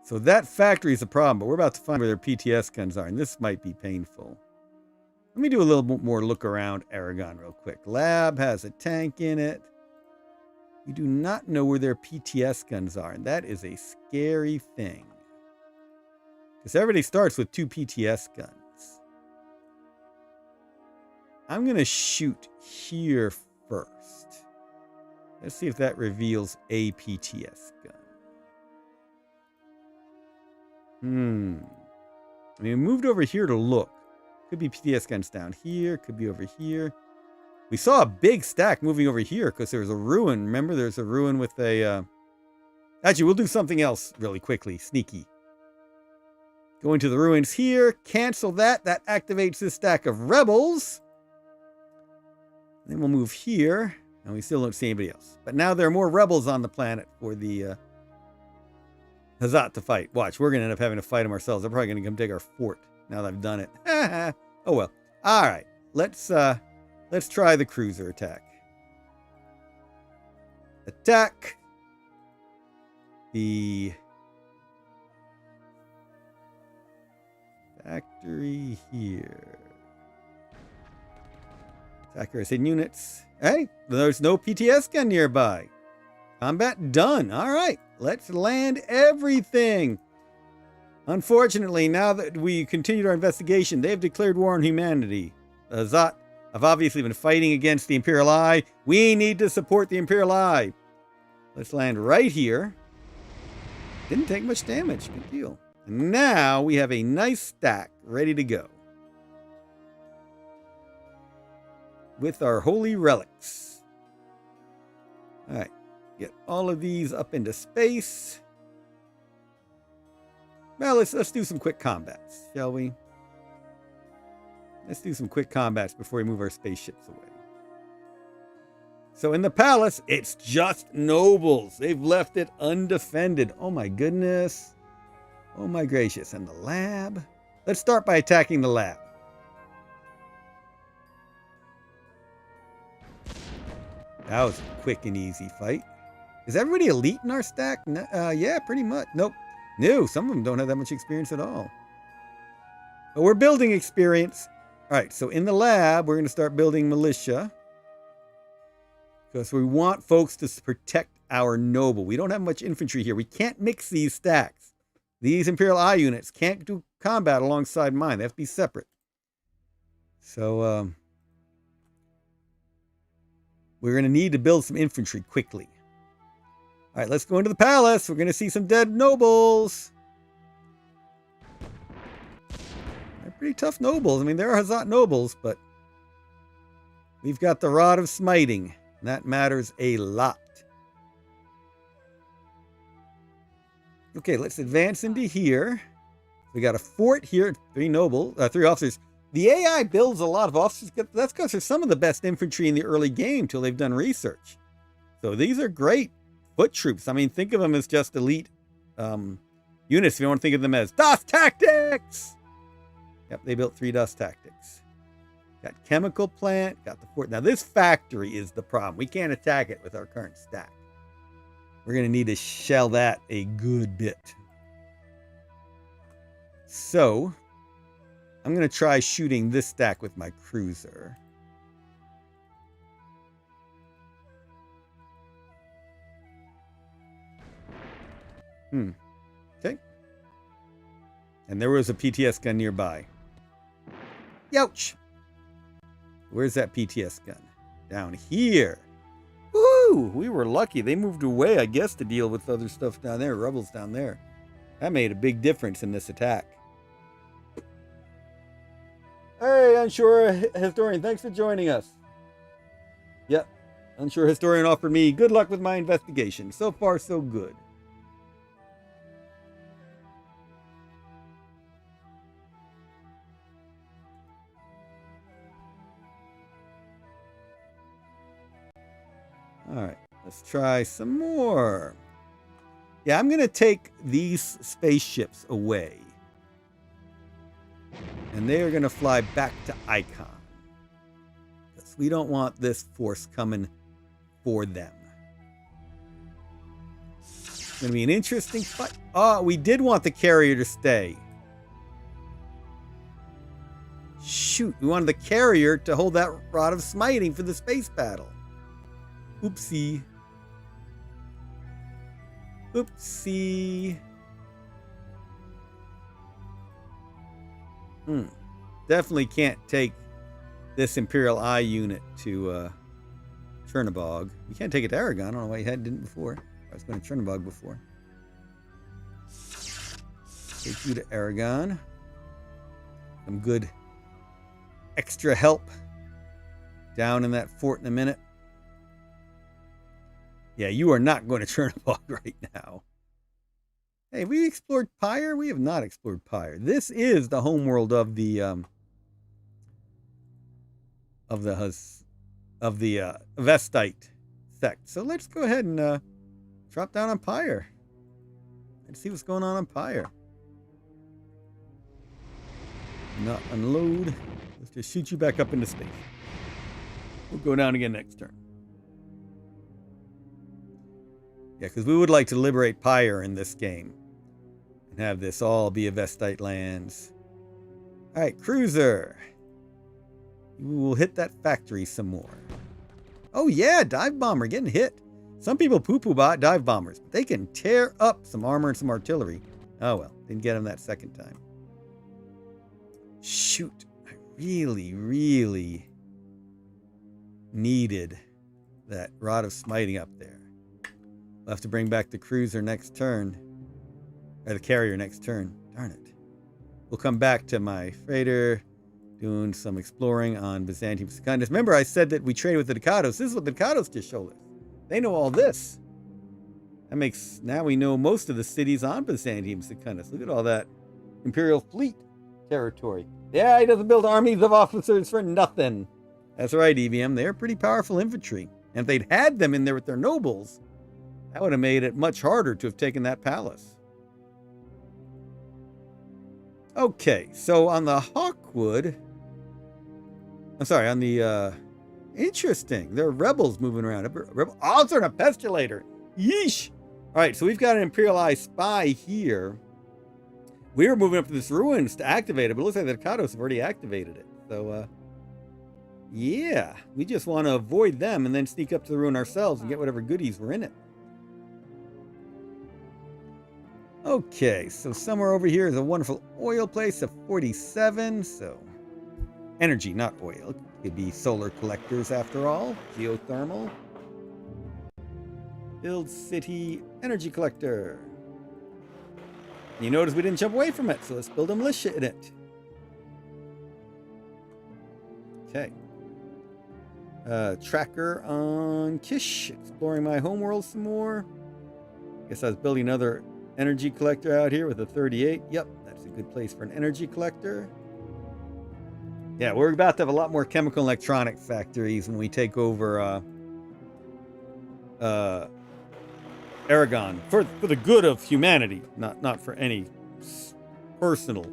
So that factory is a problem, but we're about to find where their PTS guns are, and this might be painful. Let me do a little bit more look around Aragon real quick. Lab has a tank in it. We do not know where their PTS guns are, and that is a scary thing. Because everybody starts with 2 PTS guns. I'm going to shoot here first. Let's see if that reveals a PTS gun. I mean, we moved over here to look. Could be PTS guns down here. Could be over here. We saw a big stack moving over here because there was a ruin. Remember, there's a ruin with a... Actually, we'll do something else really quickly. Sneaky. Go into the ruins here. Cancel that. That activates this stack of rebels. Then we'll move here. And we still don't see anybody else. But now there are more rebels on the planet for the Hazat to fight. Watch, we're going to end up having to fight them ourselves. They're probably going to come take our fort now that I've done it. Oh well. All right. Let's try the cruiser attack. Attack the factory here. Attack our hidden units. Hey, there's no PTS gun nearby. Combat done. All right. Let's land everything. Unfortunately, now that we continued our investigation, they've declared war on humanity. The Hazat have obviously been fighting against the Imperial Eye. We need to support the Imperial Eye. Let's land right here. Didn't take much damage. Good deal. And now we have a nice stack ready to go. With our holy relics. All right, get all of these up into space. Well, let's do some quick combats, shall we? Let's do some quick combats before we move our spaceships away. So in the palace, it's just nobles. They've left it undefended. Oh my goodness. Oh my gracious. And the lab? Let's start by attacking the lab. That was a quick and easy fight. Is everybody elite in our stack? Yeah, pretty much. Nope. No, some of them don't have that much experience at all. But we're building experience. All right, so in the lab, we're going to start building militia. Because we want folks to protect our noble. We don't have much infantry here. We can't mix these stacks. These Imperial I units can't do combat alongside mine. They have to be separate. So, we're going to need to build some infantry quickly. All right, let's go into the palace. We're going to see some dead nobles. They're pretty tough nobles. I mean, they're Hazat nobles, but we've got the Rod of Smiting. And that matters a lot. Okay, let's advance into here. We got a fort here, 3 officers. The AI builds a lot of officers. That's because they're some of the best infantry in the early game till they've done research. So these are great foot troops. I mean, think of them as just elite units. If you want to think of them as DOS Tactics. Yep, they built 3 DOS Tactics. Got chemical plant, got the fort. Now this factory is the problem. We can't attack it with our current stack. We're going to need to shell that a good bit. So, I'm going to try shooting this stack with my cruiser. Okay. And there was a PTS gun nearby. Youch! Where's that PTS gun? Down here. Woo! We were lucky. They moved away, I guess, to deal with other stuff down there, rebels down there. That made a big difference in this attack. Hey, Unsure Historian, thanks for joining us. Yep, Unsure Historian offered me good luck with my investigation. So far, so good. All right, let's try some more. Yeah, I'm going to take these spaceships away. And they are going to fly back to Icon. Because we don't want this force coming for them. It's going to be an interesting fight. Oh, we did want the carrier to stay. Shoot, we wanted the carrier to hold that Rod of Smiting for the space battle. Oopsie. Oopsie. Definitely can't take this Imperial I unit to Chernobog. You can't take it to Aragon. I don't know why you didn't before. I was going to Chernobog before. Take you to Aragon. Some good extra help down in that fort in a minute. Yeah, you are not going to Chernobog right now. Hey, have we explored Pyre? We have not explored Pyre. This is the homeworld of the Avestite sect. So let's go ahead and drop down on Pyre and see what's going on Pyre. Not unload. Let's just shoot you back up into space. We'll go down again next turn. Yeah, because we would like to liberate Pyre in this game. And have this all be Avestite lands. Alright, cruiser. We will hit that factory some more. Oh yeah, dive bomber getting hit. Some people poo-poo dive bombers, but they can tear up some armor and some artillery. Oh well, didn't get them that second time. Shoot, I really needed that Rod of Smiting up there. We'll have to bring back the cruiser next turn. Or the carrier next turn Darn it. We'll come back to my freighter, doing some exploring on Byzantium Secundus. Remember, I said that we trade with the Ducados. This is what the Ducados just showed us. They know all this. That makes, now we know most of the cities on Byzantium Secundus. Look at all that Imperial fleet territory. Yeah, he doesn't build armies of officers for nothing. That's right, EVM. They're pretty powerful infantry. And if they'd had them in there with their nobles, that would have made it much harder to have taken that palace. Okay, so on the Hawkwood, I'm sorry, on the, interesting. There are rebels moving around. Oh, it's a pestulator. Yeesh. All right, so we've got an Imperialized spy here. We were moving up to this ruins to activate it, but it looks like the Ducados have already activated it. So, yeah, we just want to avoid them and then sneak up to the ruin ourselves and get whatever goodies were in it. Okay, so somewhere over here is a wonderful oil place of 47. So, energy, not oil. It could be solar collectors after all. Geothermal. Build city energy collector. You notice we didn't jump away from it, so let's build a militia in it. Okay. Tracker on Kish. Exploring my homeworld some more. Guess I was building another energy collector out here with a 38. Yep, that's a good place for an energy collector. Yeah, we're about to have a lot more chemical and electronic factories when we take over Aragon for the good of humanity, not for any personal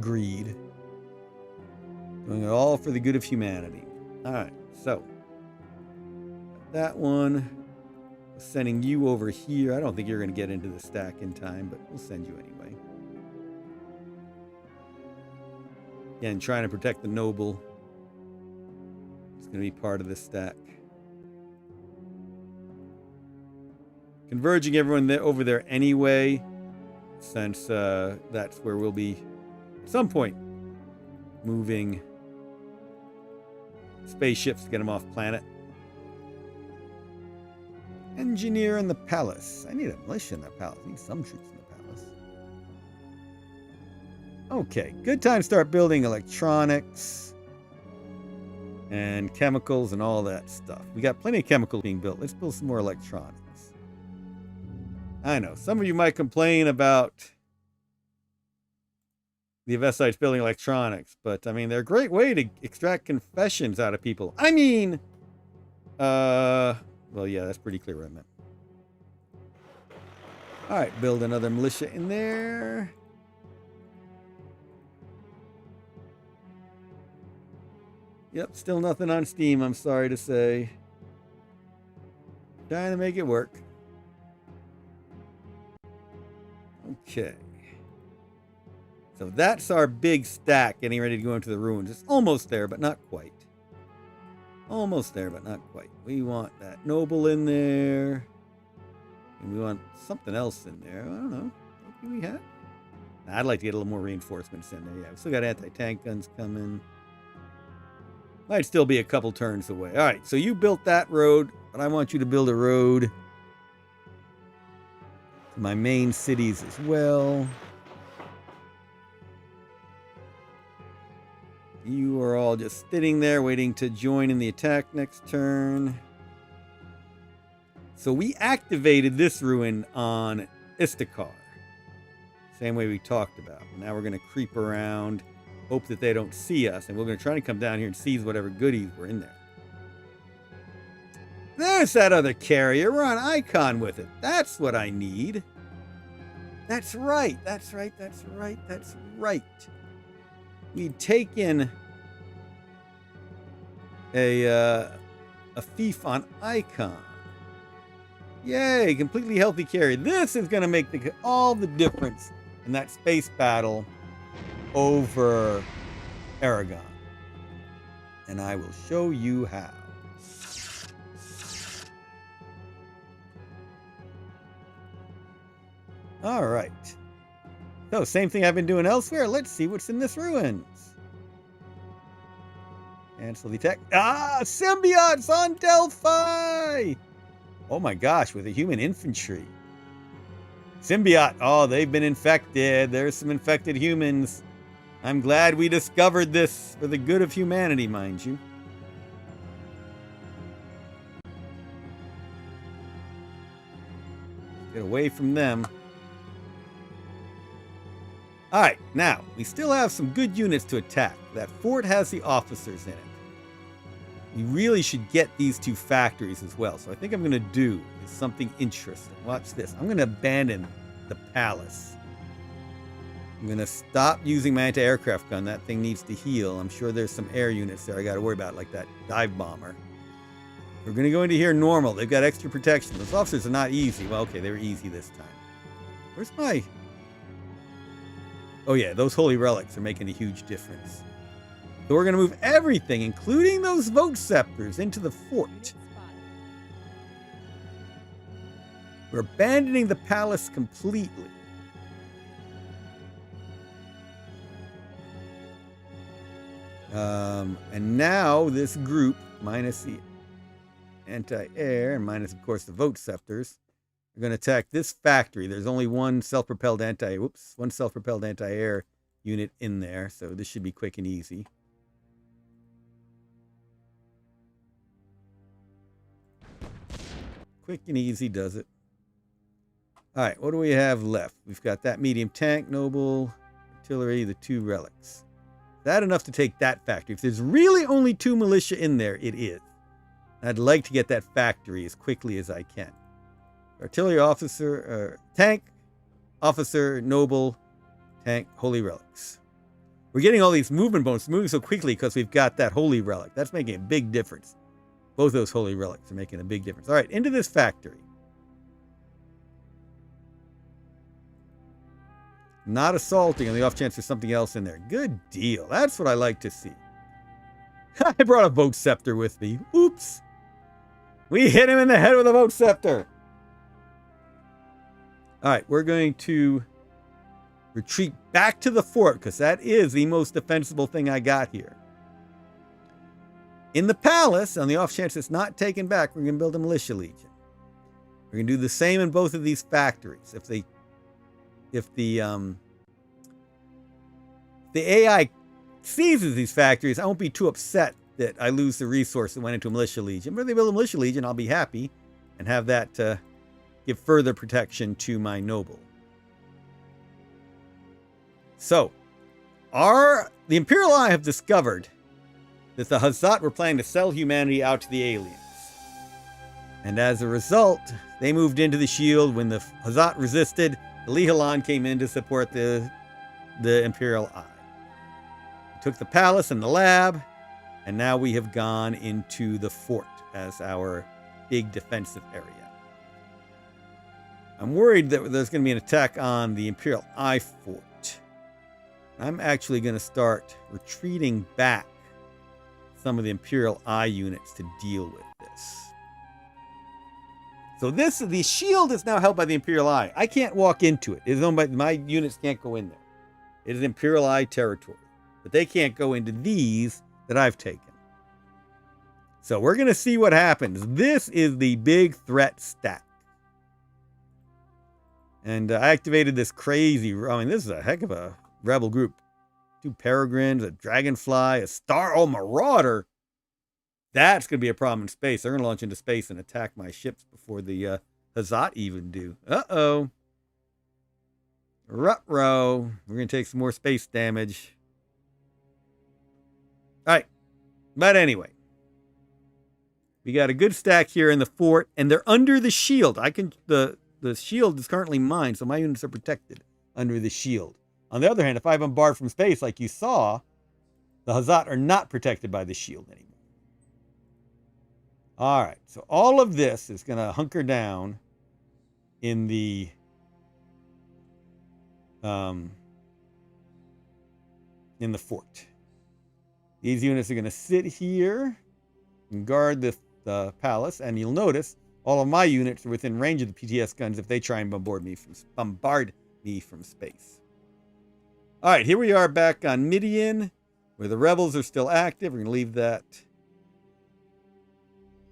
greed. Doing it all for the good of humanity. All right, so that one. Sending you over here. I don't think you're going to get into the stack in time, but we'll send you anyway. Again, trying to protect the noble. It's going to be part of the stack. Converging everyone over there anyway, since that's where we'll be at some point moving spaceships to get them off planet. Engineer in the palace. I need a militia in the palace. I need some troops in the palace. Okay, good time to start building electronics and chemicals and all that stuff. We got plenty of chemicals being built. Let's build some more electronics. I know, some of you might complain about the Avestites building electronics, but I mean, they're a great way to extract confessions out of people. I mean, well, yeah, that's pretty clear what I meant. All right, build another militia in there. Yep, still nothing on Steam, I'm sorry to say. Trying to make it work. Okay. So that's our big stack getting ready to go into the ruins. It's almost there, but not quite. Almost there, but not quite. We want that noble in there. And we want something else in there. I don't know. What do we have? I'd like to get a little more reinforcements in there. Yeah, we still got anti-tank guns coming. Might still be a couple turns away. All right, so you built that road, but I want you to build a road to my main cities as well. You are all just sitting there waiting to join in the attack next turn. So we activated this ruin on Istakar. Same way we talked about. Now we're going to creep around, hope that they don't see us, and we're going to try to come down here and seize whatever goodies were in there. There's that other carrier. We're on Icon with it. That's what I need. That's right. That's right. That's right. That's right. We'd taken a fief on Icon. Yay, completely healthy carry. This is going to make all the difference in that space battle over Aragon. And I will show you how. All right. So, same thing I've been doing elsewhere. Let's see what's in this ruins. Cancel the attack. Ah, symbiotes on Delphi! Oh my gosh, with a human infantry. Symbiote. Oh, they've been infected. There's some infected humans. I'm glad we discovered this for the good of humanity, mind you. Get away from them. Alright, now, we still have some good units to attack. That fort has the officers in it. We really should get these two factories as well. So I think I'm going to do is something interesting. Watch this. I'm going to abandon the palace. I'm going to stop using my anti-aircraft gun. That thing needs to heal. I'm sure there's some air units there I got to worry about, like that dive bomber. We're going to go into here normal. They've got extra protection. Those officers are not easy. Well, okay, they were easy this time. Where's my... Oh yeah, those holy relics are making a huge difference. So we're going to move everything, including those vote scepters, into the fort. We're abandoning the palace completely. And now this group, minus the anti-air, and minus, of course, the vote scepters, are going to attack this factory. There's only one self-propelled anti-air unit in there, so this should be quick and easy. Quick and easy does it. All right, what do we have left? We've got that medium tank, noble, artillery, the 2 relics. Is that enough to take that factory? If there's really only 2 militia in there, it is. I'd like to get that factory as quickly as I can. Artillery officer, tank, officer, noble, tank, holy relics. We're getting all these movement bonuses, moving so quickly because we've got that holy relic. That's making a big difference. Both those holy relics are making a big difference. All right, into this factory. Not assaulting on the off chance there's something else in there. Good deal. That's what I like to see. I brought a vote scepter with me. Oops. We hit him in the head with a vote scepter. All right, we're going to retreat back to the fort because that is the most defensible thing I got here. In the palace, on the off chance it's not taken back, we're going to build a militia legion. We're going to do the same in both of these factories. If the AI seizes these factories, I won't be too upset that I lose the resource that went into a militia legion. But if they build a militia legion, I'll be happy and have that give further protection to my noble. So, the Imperial Eye have discovered that the Hazat were planning to sell humanity out to the aliens. And as a result, they moved into the shield. When the Hazat resisted, the Lihalan came in to support the Imperial Eye. Took the palace and the lab, and now we have gone into the fort as our big defensive area. I'm worried that there's going to be an attack on the Imperial Eye fort. I'm actually going to start retreating back some of the Imperial Eye units to deal with this. So the shield is now held by the Imperial Eye. I can't walk into it. It is owned by, my units can't go in there. It is Imperial Eye territory. But they can't go into these that I've taken. So we're going to see what happens. This is the big threat stack. And I activated this crazy... I mean, this is a heck of a rebel group. 2 peregrines, a dragonfly, a star... Oh, marauder! That's going to be a problem in space. They're going to launch into space and attack my ships before the Hazat even do. Uh-oh. Ruh-roh. We're going to take some more space damage. All right. But anyway. We got a good stack here in the fort, and they're under the shield. The shield is currently mine, so my units are protected under the shield. On the other hand, if I bombard from space like you saw, the Hazat are not protected by the shield anymore. All right, so all of this is going to hunker down in the fort. These units are going to sit here and guard the palace, and you'll notice all of my units are within range of the PTS guns if they try and bombard me from space. All right, here we are back on Midian, where the rebels are still active. We're going to leave that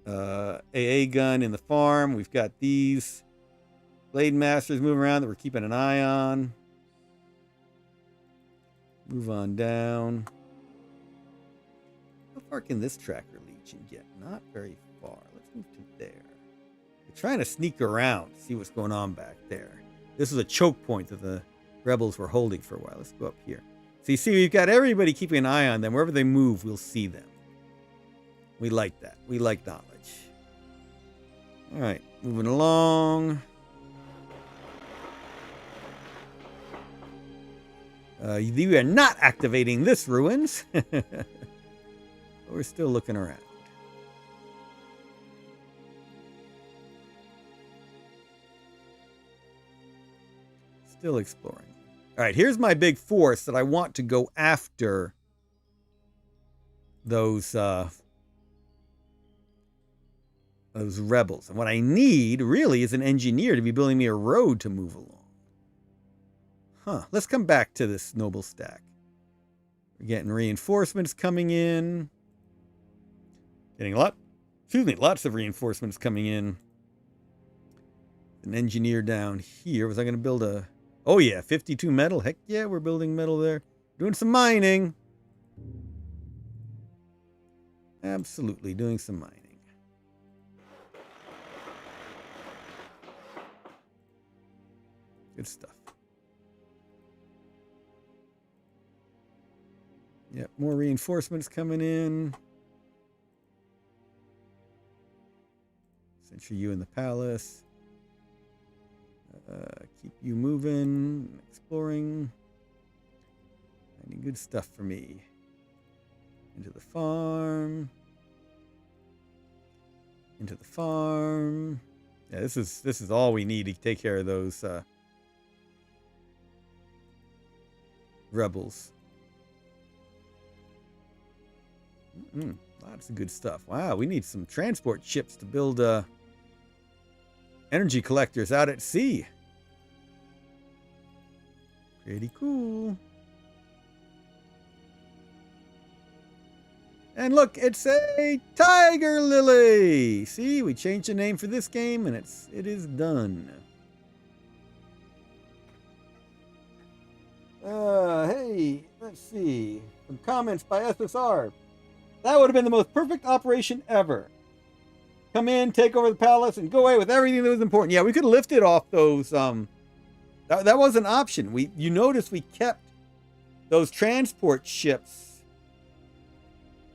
AA gun in the farm. We've got these Blade Masters moving around that we're keeping an eye on. Move on down. How far can this tracker legion get? Not very far. Let's move to there. We're trying to sneak around to see what's going on back there. This is a choke point that the rebels were holding for a while. Let's go up here. So you see, we've got everybody keeping an eye on them. Wherever they move, we'll see them. We like that. We like knowledge. All right, moving along. You are not activating this, ruins. But we're still looking around. Still exploring. All right, here's my big force that I want to go after those rebels. And what I need, really, is an engineer to be building me a road to move along. Huh, let's come back to this noble stack. We're getting reinforcements coming in. Getting lots of reinforcements coming in. An engineer down here. Was I going to build a... Oh yeah, 52 metal. Heck yeah, we're building metal there. Doing some mining. Absolutely, doing some mining. Good stuff. Yep, more reinforcements coming in. Sentry you in the palace. Keep you moving, exploring. Finding good stuff for me. Into the farm. Into the farm. Yeah, this is all we need to take care of those rebels. Lots of good stuff. Wow, we need some transport ships to build energy collectors out at sea. Pretty cool. And look, it's a tiger lily. See, we changed the name for this game, and it is done. Hey, let's see. Some comments by SSR. That would have been the most perfect operation ever. Come in, take over the palace, and go away with everything that was important. Yeah, we could have lifted off those. That was an option. You notice we kept those transport ships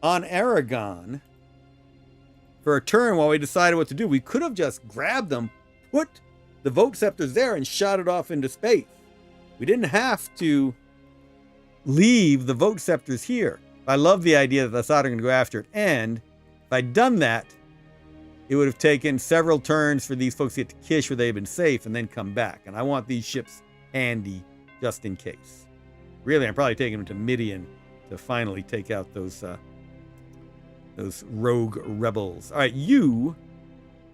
on Aragon for a turn while we decided what to do. We could have just grabbed them, put the vote scepters there, and shot it off into space. We didn't have to leave the vote scepters here. I love the idea that the Assad are going to go after it. And if I'd done that, it would have taken several turns for these folks to get to Kish where they've been safe and then come back. And I want these ships handy just in case. Really, I'm probably taking them to Midian to finally take out those rogue rebels. All right,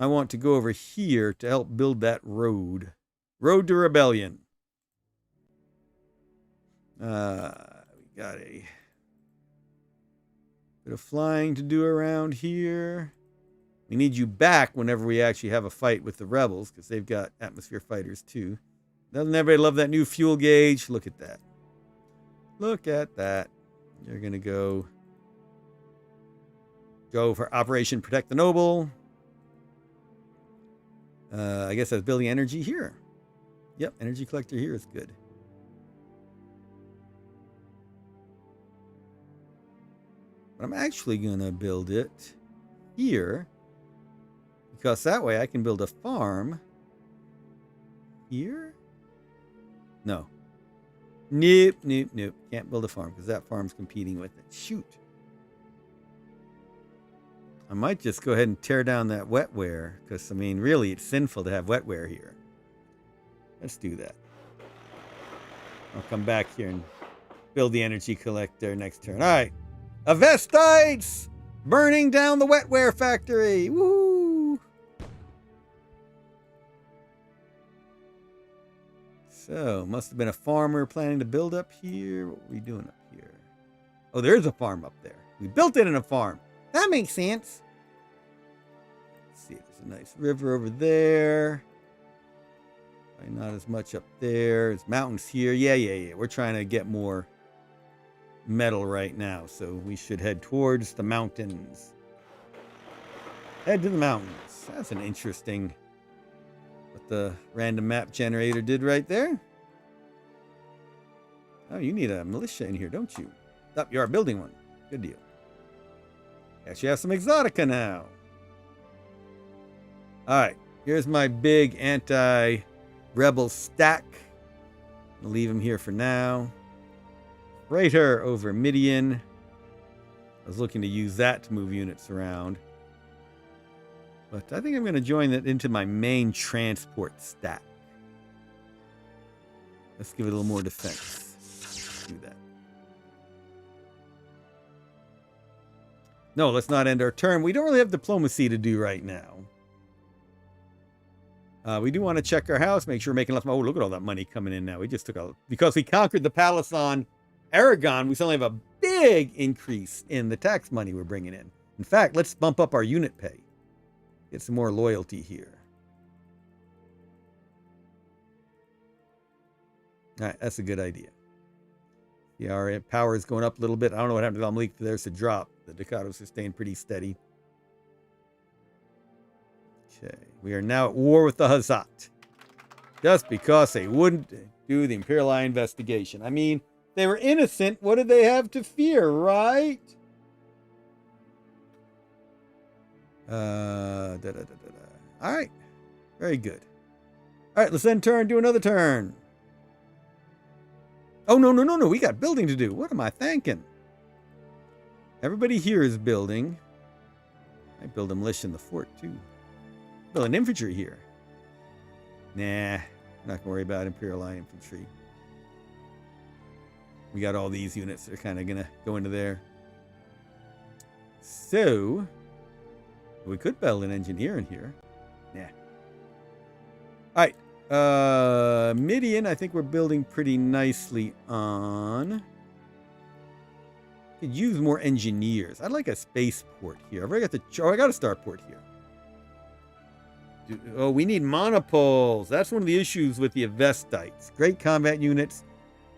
I want to go over here to help build that road. Road to Rebellion. We got a bit of flying to do around here. We need you back whenever we actually have a fight with the rebels, because they've got atmosphere fighters too. Doesn't everybody love that new fuel gauge? Look at that. Look at that. You're going to go for Operation Protect the Noble. I guess that's building energy here. Yep, energy collector here is good. But I'm actually going to build it here, because that way I can build a farm here. No. Nope. Can't build a farm because that farm's competing with it. Shoot. I might just go ahead and tear down that wetware, because, I mean, really, it's sinful to have wetware here. Let's do that. I'll come back here and build the energy collector next turn. All right. Avestites! Burning down the wetware factory! Woo! So, must have been a farm we were planning to build up here. What were we doing up here? Oh, there's a farm up there. We built it in a farm. That makes sense. Let's see, there's a nice river over there. Probably not as much up there. There's mountains here. Yeah. We're trying to get more metal right now, so we should head towards the mountains. Head to the mountains. That's an interesting what the random map generator did right there. Oh, you need a militia in here, don't you? Oh, you are building one. Good deal. Actually have some exotica now. Alright, here's my big anti-rebel stack. I'll leave him here for now. Freighter over Midian. I was looking to use that to move units around. But I think I'm going to join that into my main transport stack. Let's give it a little more defense. Let's do that. No, let's not end our turn. We don't really have diplomacy to do right now. We do want to check our house, make sure we're making enough. Oh, look at all that money coming in now. We just took a... Because we conquered the palace on Aragon, we suddenly have a big increase in the tax money we're bringing in. In fact, let's bump up our unit pay. Get some more loyalty here. All right, that's a good idea. Yeah, our power is going up a little bit. I don't know what happened to Amlik. There's a drop. The Ducatos are staying pretty steady. Okay, we are now at war with the Hazat. Just because they wouldn't do the Imperial Eye investigation. I mean, they were innocent. What did they have to fear, right? All right. Very good. All right, let's then do another turn. Oh, no. We got building to do. What am I thinking? Everybody here is building. I build a militia in the fort, too. Build an infantry here. Nah, not going to worry about Imperial Eye infantry. We got all these units that are kind of going to go into there. So, we could build an engineer in here. Nah. All right. Midian, I think we're building pretty nicely on. Could use more engineers. I'd like a spaceport here. I've already got the... Oh, I got a starport here. Oh, we need monopoles. That's one of the issues with the Avestites. Great combat units.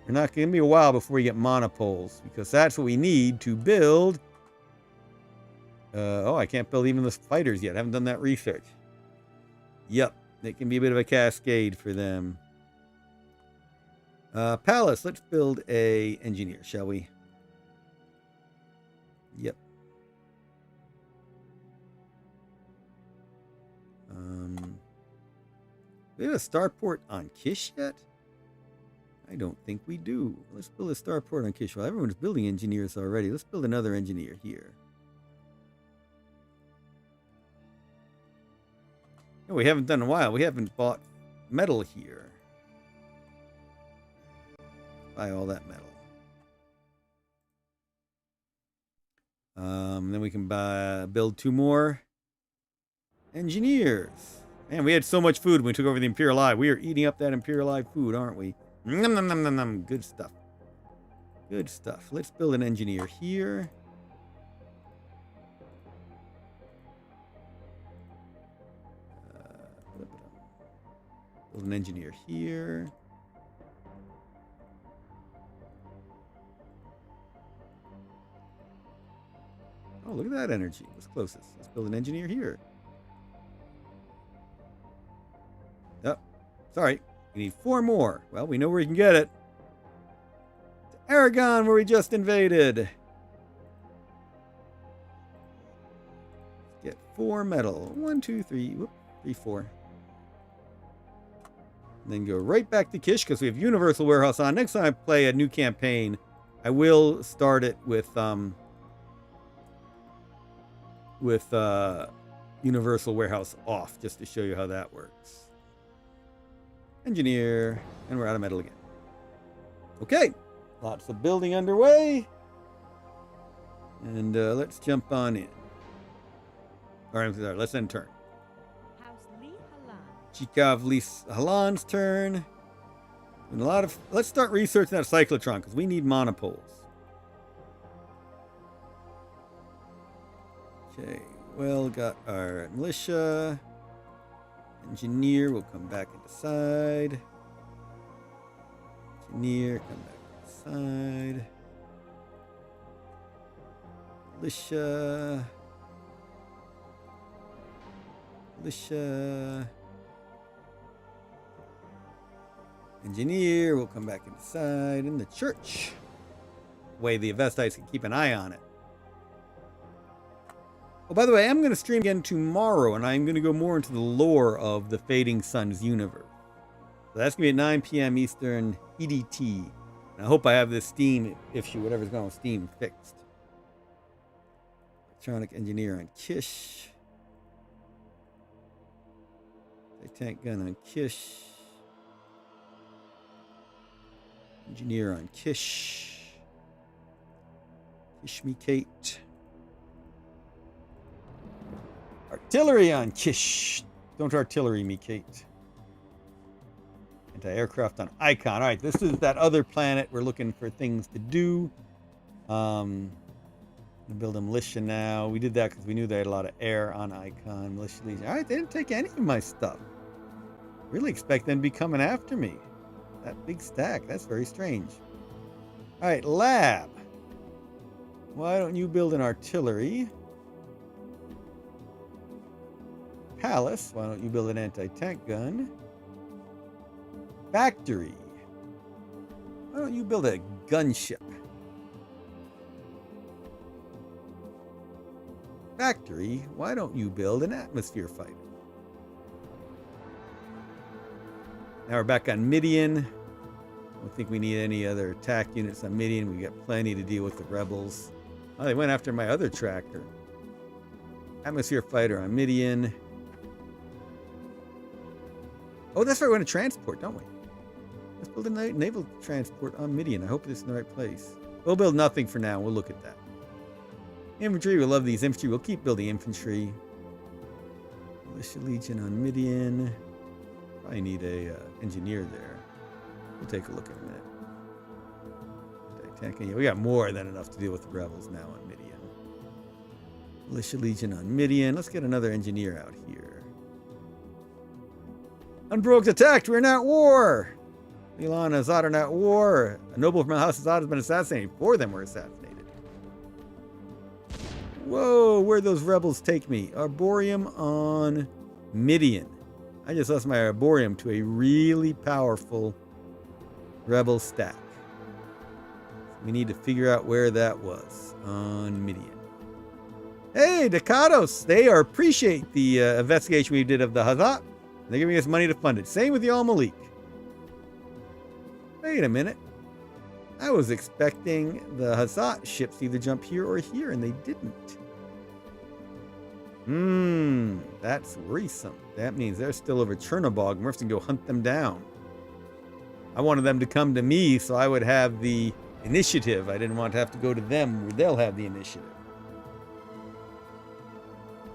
We're not going to be a while before we get monopoles, because that's what we need to build. Oh, I can't build even the fighters yet. I haven't done that research. Yep, it can be a bit of a cascade for them. Palace, let's build a engineer, shall we? Yep. We have a starport on Kish yet? I don't think we do. Let's build a starport on Kish. Well, everyone's building engineers already. Let's build another engineer here. No, we haven't done in a while. We haven't bought metal here. Buy all that metal. Then we can build 2 more engineers. Man, we had so much food when we took over the Imperial Eye. We are eating up that Imperial Eye food, aren't we? Nom, nom, nom, nom, nom. Good stuff. Good stuff. Let's build an engineer here. Build an engineer here. Oh, look at that energy. What's closest? Let's build an engineer here. Oh, sorry. We need 4 more. Well, we know where we can get it. To Aragon, where we just invaded. Let's get 4 metal. 1, 2, 3. Whoop, 3, 4. And then go right back to Kish because we have Universal Warehouse on. Next time I play a new campaign, I will start it with Universal Warehouse off just to show you how that works. Engineer, and we're out of metal again. Okay, lots of building underway. And let's jump on in. All right, let's end turn. Chikov Lis Halan's turn. And let's start researching that cyclotron because we need monopoles. Okay, well, got our militia. Engineer will come back and decide. Engineer, come back and decide. Militia. Engineer will come back and decide. In the church. Way the Avestites can keep an eye on it. Oh, by the way, I'm going to stream again tomorrow, and I'm going to go more into the lore of the Fading Suns universe. So that's going to be at 9 p.m. Eastern EDT. And I hope I have this Steam issue, whatever's going on with Steam, fixed. Electronic engineer on Kish. Tank gun on Kish. Engineer on Kish. Kish me Kate. Artillery on Kish. Don't artillery me, Kate. Anti-aircraft on Icon. All right, this is that other planet we're looking for things to do. Build a militia now. We did that because we knew they had a lot of air on Icon. Militia Legion. All right, they didn't take any of my stuff. Really expect them to be coming after me. That big stack. That's very strange. All right, lab. Why don't you build an artillery? Palace. Why don't you build an anti-tank gun? Factory. Why don't you build a gunship? Factory. Why don't you build an atmosphere fighter? Now we're back on Midian. I don't think we need any other attack units on Midian. We got plenty to deal with the rebels. Oh, they went after my other tractor. Atmosphere fighter on Midian. Oh, that's right. We want to transport, don't we? Let's build a naval transport on Midian. I hope this is in the right place. We'll build nothing for now. We'll look at that. Infantry. We love these infantry. We'll keep building infantry. Militia Legion on Midian. Probably need a engineer there. We'll take a look in a minute. We got more than enough to deal with the rebels now on Midian. Militia Legion on Midian. Let's get another engineer out here. Unprovoked attacked. We're not at war. Milan and Azad are not at war. A noble from the House of Azad has been assassinated. 4 of them were assassinated. Whoa, where'd those rebels take me? Arboreum on Midian. I just lost my Arboreum to a really powerful rebel stack. We need to figure out where that was on Midian. Hey, Dakados! They appreciate the investigation we did of the Hazat. They're giving us money to fund it. Same with the Al-Malik. Wait a minute. I was expecting the Hazat ships to either jump here or here, and they didn't. That's worrisome. That means they're still over Chernobog, and we're going to go hunt them down. I wanted them to come to me so I would have the initiative. I didn't want to have to go to them where they'll have the initiative.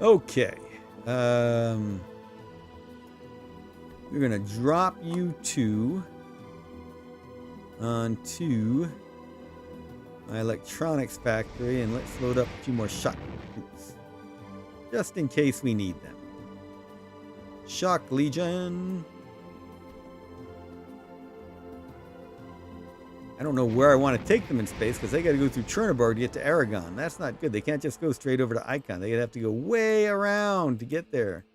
Okay. We're going to drop you two onto my electronics factory, and let's load up a few more shock troops just in case we need them. Shock Legion. I don't know where I want to take them in space because they got to go through Chernobog to get to Aragon. That's not good. They can't just go straight over to Icon. They'd have to go way around to get there.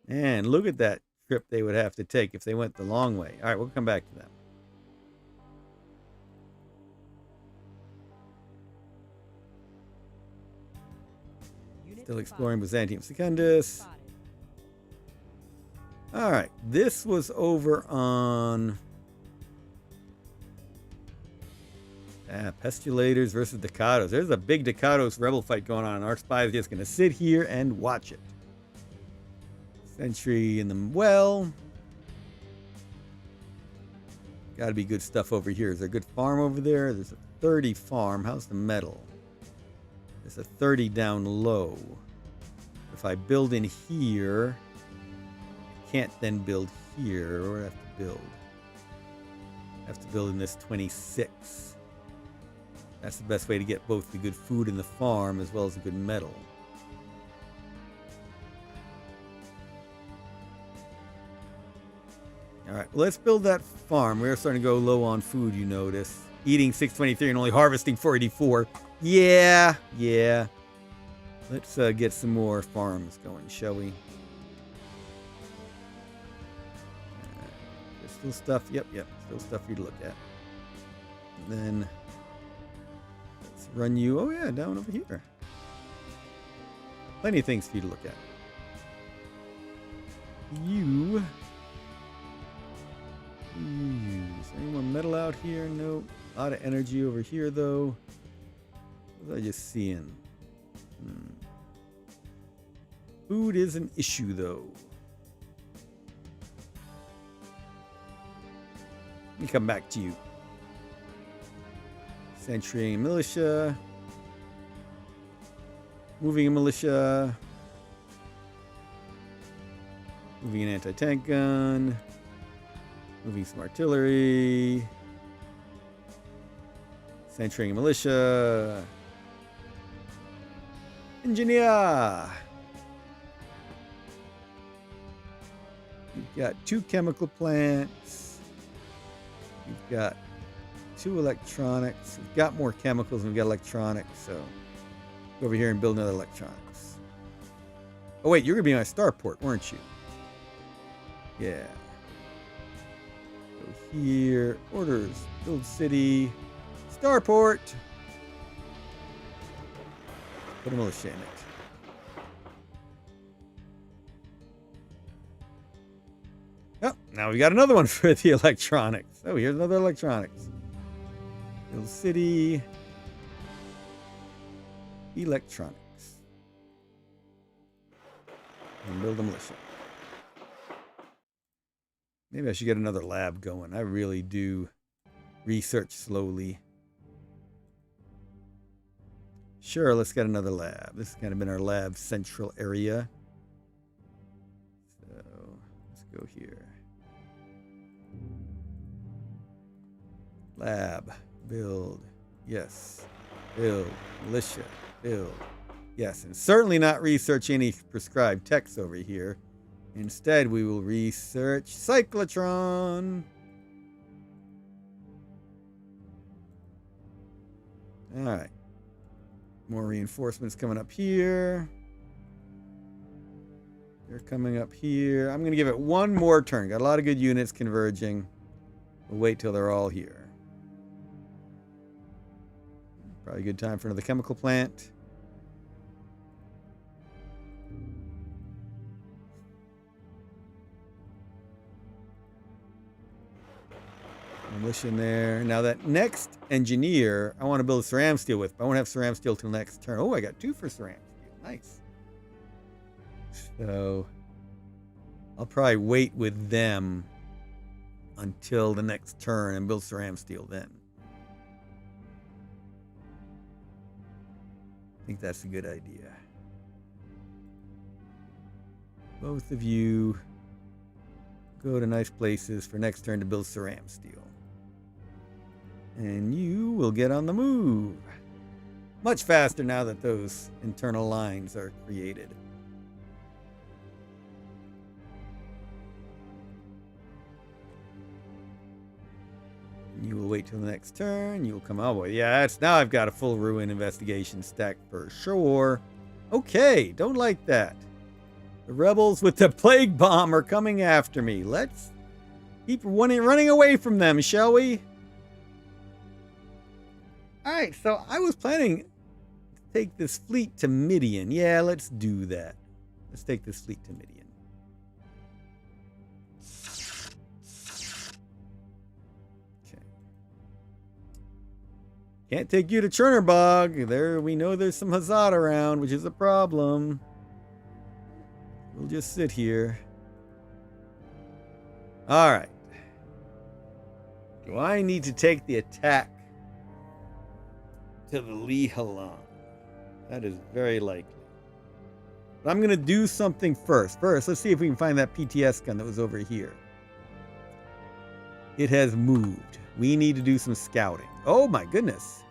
And look at that trip they would have to take if they went the long way. All right, we'll come back to them. Still exploring Byzantium Secundus. All right, this was over on Pestulators versus Dakados. There's a big Dakados rebel fight going on, and our spy is just going to sit here and watch it. Sentry in the well. Got to be good stuff over here. Is there a good farm over there? There's a 30 farm. How's the metal? There's a 30 down low. If I build in here, I can't then build here. Or I have to build. I have to build in this 26. That's the best way to get both the good food in the farm as well as the good metal. Alright, well, let's build that farm. We're starting to go low on food, you notice. Eating 623 and only harvesting 484. Yeah. Let's get some more farms going, shall we? There's still stuff. Yep. Still stuff for you to look at. And then let's run you. Oh, yeah, down over here. Plenty of things for you to look at. Is any more metal out here? Nope. A lot of energy over here, though. What was I just seeing? Food is an issue, though. Let me come back to you. Sentry and militia. Moving a militia. Moving an anti-tank gun. Moving some artillery. Sentrying a militia. Engineer. We've got 2 chemical plants. We've got 2 electronics. We've got more chemicals and we've got electronics, so go over here and build another electronics. Oh wait, you're gonna be my starport, weren't you? Yeah. Go here. Orders. Build city. Starport. Put a militia in it. Oh, now we got another one for the electronics. Oh, here's another electronics. Build city. Electronics. And build a militia. Maybe I should get another lab going. I really do research slowly. Sure, let's get another lab. This has kind of been our lab central area. So let's go here. Lab. Build. Yes. Build. Militia. Build. Yes. And certainly not research any prescribed techs over here. Instead, we will research cyclotron. All right. More reinforcements coming up here. They're coming up here. I'm going to give it one more turn. Got a lot of good units converging. We'll wait till they're all here. Probably a good time for another chemical plant. Militia in there. Now that next engineer, I want to build ceram steel with, but I won't have ceram steel till next turn. Oh, I got 2 for ceram steel. Nice. So I'll probably wait with them until the next turn and build ceram steel then. I think that's a good idea. Both of you go to nice places for next turn to build ceram steel. And you will get on the move. Much faster now that those internal lines are created. You will wait till the next turn. You will come. Oh boy, yeah, that's now I've got a full ruin investigation stack for sure. Okay, don't like that. The rebels with the plague bomb are coming after me. Let's keep running away from them, shall we? All right, so I was planning to take this fleet to Midian. Yeah, let's do that. Let's take this fleet to Midian. Okay. Can't take you to Chernerbog. There, we know there's some Hazard around, which is a problem. We'll just sit here. All right. Do I need to take the attack to the Lihalan? That is very likely. But I'm going to do something first. First, let's see if we can find that PTS gun that was over here. It has moved. We need to do some scouting. Oh my goodness.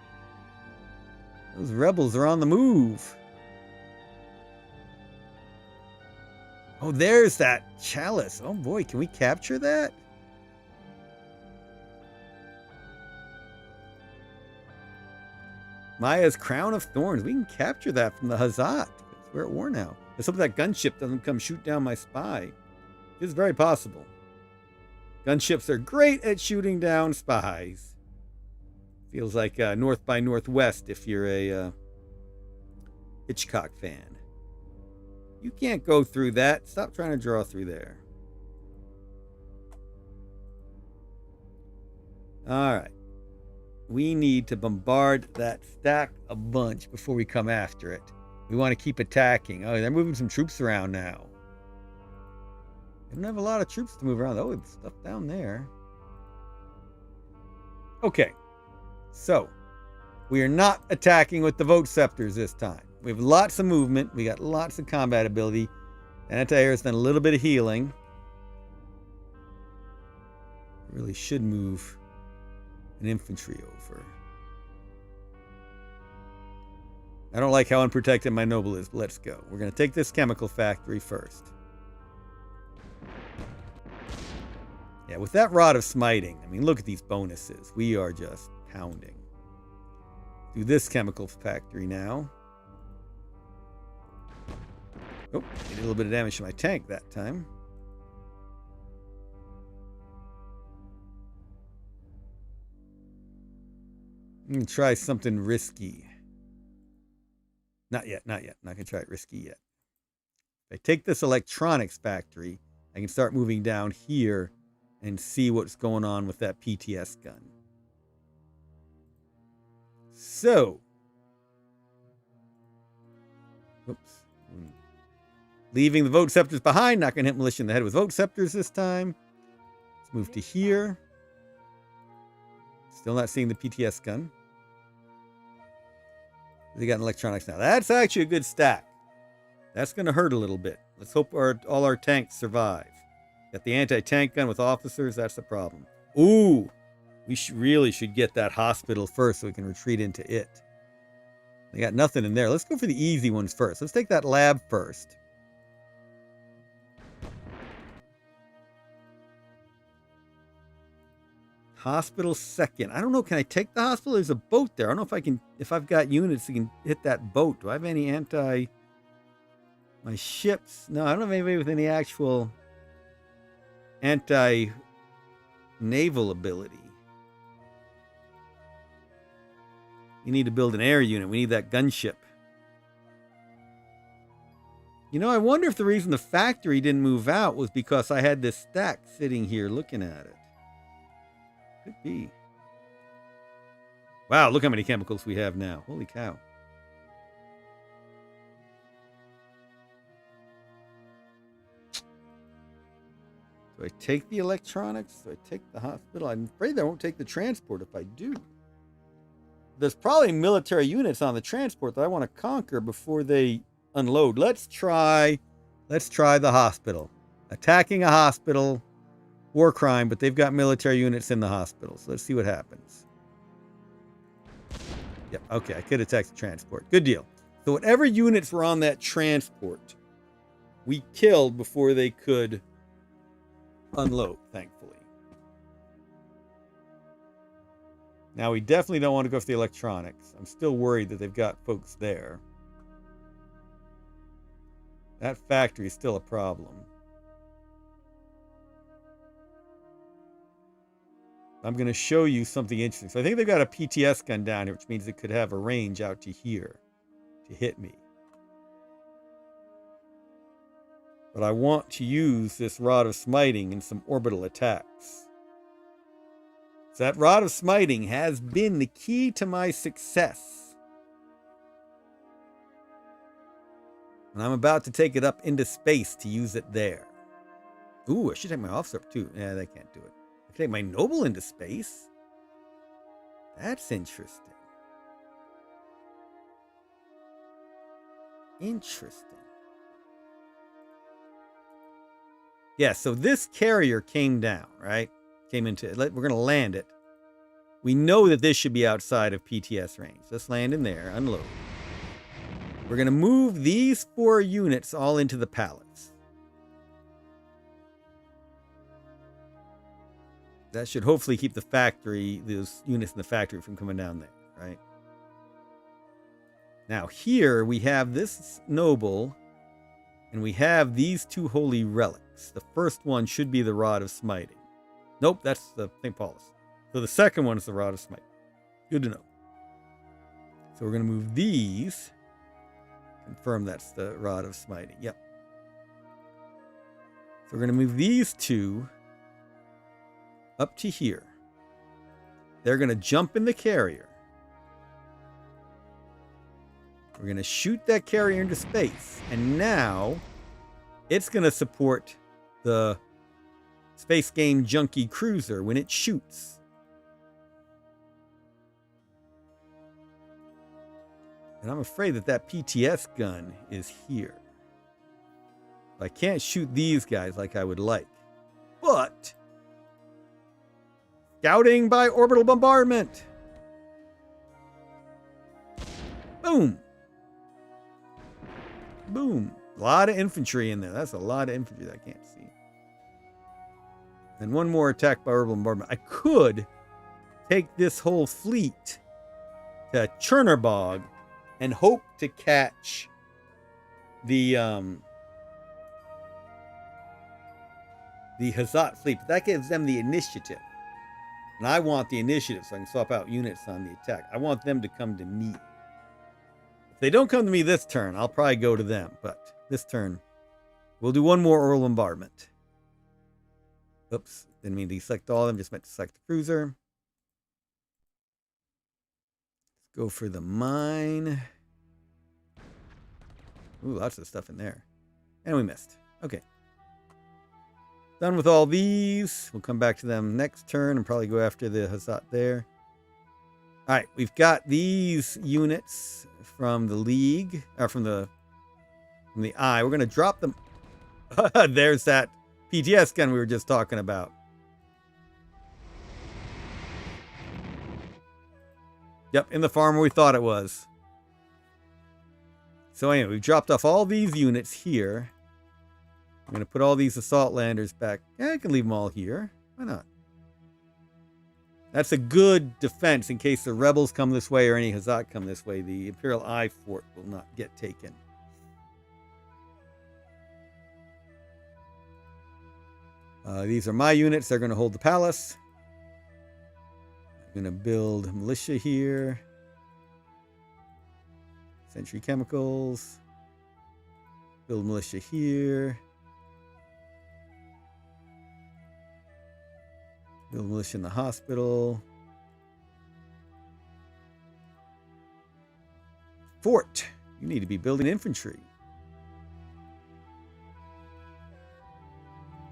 Those rebels are on the move. Oh, there's that chalice. Oh boy, can we capture that? Maya's Crown of Thorns. We can capture that from the Hazat. We're at war now. Let's hope that gunship doesn't come shoot down my spy. It's very possible. Gunships are great at shooting down spies. Feels like North by Northwest if you're a Hitchcock fan. You can't go through that. Stop trying to draw through there. All right. We need to bombard that stack a bunch before we come after it. We want to keep attacking. Oh, they're moving some troops around now. They don't have a lot of troops to move around. Oh, it's stuff down there. Okay. So, we are not attacking with the vote scepters this time. We have lots of movement. We got lots of combat ability. Anti-air's done a little bit of healing. Really should move an infantry over. I don't like how unprotected my noble is, but let's go. We're going to take this chemical factory first. Yeah, with that Rod of Smiting, I mean, look at these bonuses. We are just pounding. Do this chemical factory now. Oh, did a little bit of damage to my tank that time. I'm going to try something risky. Not yet, not yet. Not going to try it risky yet. If I take this electronics factory, I can start moving down here and see what's going on with that PTS gun. So. Oops. Leaving the vote scepters behind. Not going to hit militia in the head with vote scepters this time. Let's move to here. Still not seeing the PTS gun. They got electronics now. That's actually a good stack. That's going to hurt a little bit. Let's hope all our tanks survive. Got the anti-tank gun with officers. That's the problem. Ooh. We really should get that hospital first so we can retreat into it. They got nothing in there. Let's go for the easy ones first. Let's take that lab first. Hospital second. I don't know. Can I take the hospital? There's a boat there. I don't know if I can. If I've got units that can hit that boat. Do I have any anti? My ships? No, I don't have anybody with any actual anti-naval ability. You need to build an air unit. We need that gunship. You know, I wonder if the reason the factory didn't move out was because I had this stack sitting here looking at it. Could be. Wow, look how many chemicals we have now. Holy cow. Do I take the electronics? Do I take the hospital? I'm afraid I won't take the transport if I do. There's probably military units on the transport that I want to conquer before they unload. Let's try the hospital. Attacking a hospital. War crime, but they've got military units in the hospital. So let's see what happens. Yep, okay, I could attack the transport. Good deal. So whatever units were on that transport, we killed before they could unload, thankfully. Now, we definitely don't want to go for the electronics. I'm still worried that they've got folks there. That factory is still a problem. I'm going to show you something interesting. So I think they've got a PTS gun down here, which means it could have a range out to here to hit me. But I want to use this Rod of Smiting in some orbital attacks. So that Rod of Smiting has been the key to my success. And I'm about to take it up into space to use it there. Ooh, I should take my officer up too. Yeah, they can't do it. I can take my noble into space. That's interesting. Interesting. Yeah, so this carrier came down, right? Came into it. We're going to land it. We know that this should be outside of PTS range. Let's land in there, unload. We're going to move these 4 units all into the pallets. That should hopefully keep the factory, those units in the factory from coming down there, right? Now here we have this noble, and we have these two holy relics. The first one should be the Rod of Smiting. Nope, that's the St. Paulus. So the second one is the Rod of Smiting. Good to know. So we're going to move these. Confirm that's the Rod of Smiting. Yep. So we're going to move these two up to here. They're going to jump in the carrier. We're going to shoot that carrier into space. And now it's going to support the Space Game Junkie Cruiser when it shoots. And I'm afraid that that PTS gun is here. I can't shoot these guys like I would like. But scouting by orbital bombardment. Boom. Boom. A lot of infantry in there. That's a lot of infantry that I can't see. And one more attack by orbital bombardment. I could take this whole fleet to Chernerbog and hope to catch the Hazat fleet. But that gives them the initiative. And I want the initiative so I can swap out units on the attack. I want them to come to me. If they don't come to me this turn, I'll probably go to them. But this turn, we'll do one more orbital bombardment. Oops, didn't mean to select all of them, just meant to select the cruiser. Let's go for the mine. Ooh, lots of stuff in there. And we missed. Okay. Done with all these. We'll come back to them next turn and probably go after the Hazat there. All right, we've got these units from the League, or from the Eye. We're going to drop them. There's that PTS gun we were just talking about. Yep, in the farm where we thought it was. So anyway, we've dropped off all these units here. I'm going to put all these assault landers back. Yeah, I can leave them all here. Why not? That's a good defense in case the rebels come this way or any Hazat come this way. The Imperial Eye Fort will not get taken. These are my units. They're going to hold the palace. I'm going to build militia here. Sentry chemicals. Build militia here. Build militia in the hospital. Fort. You need to be building infantry.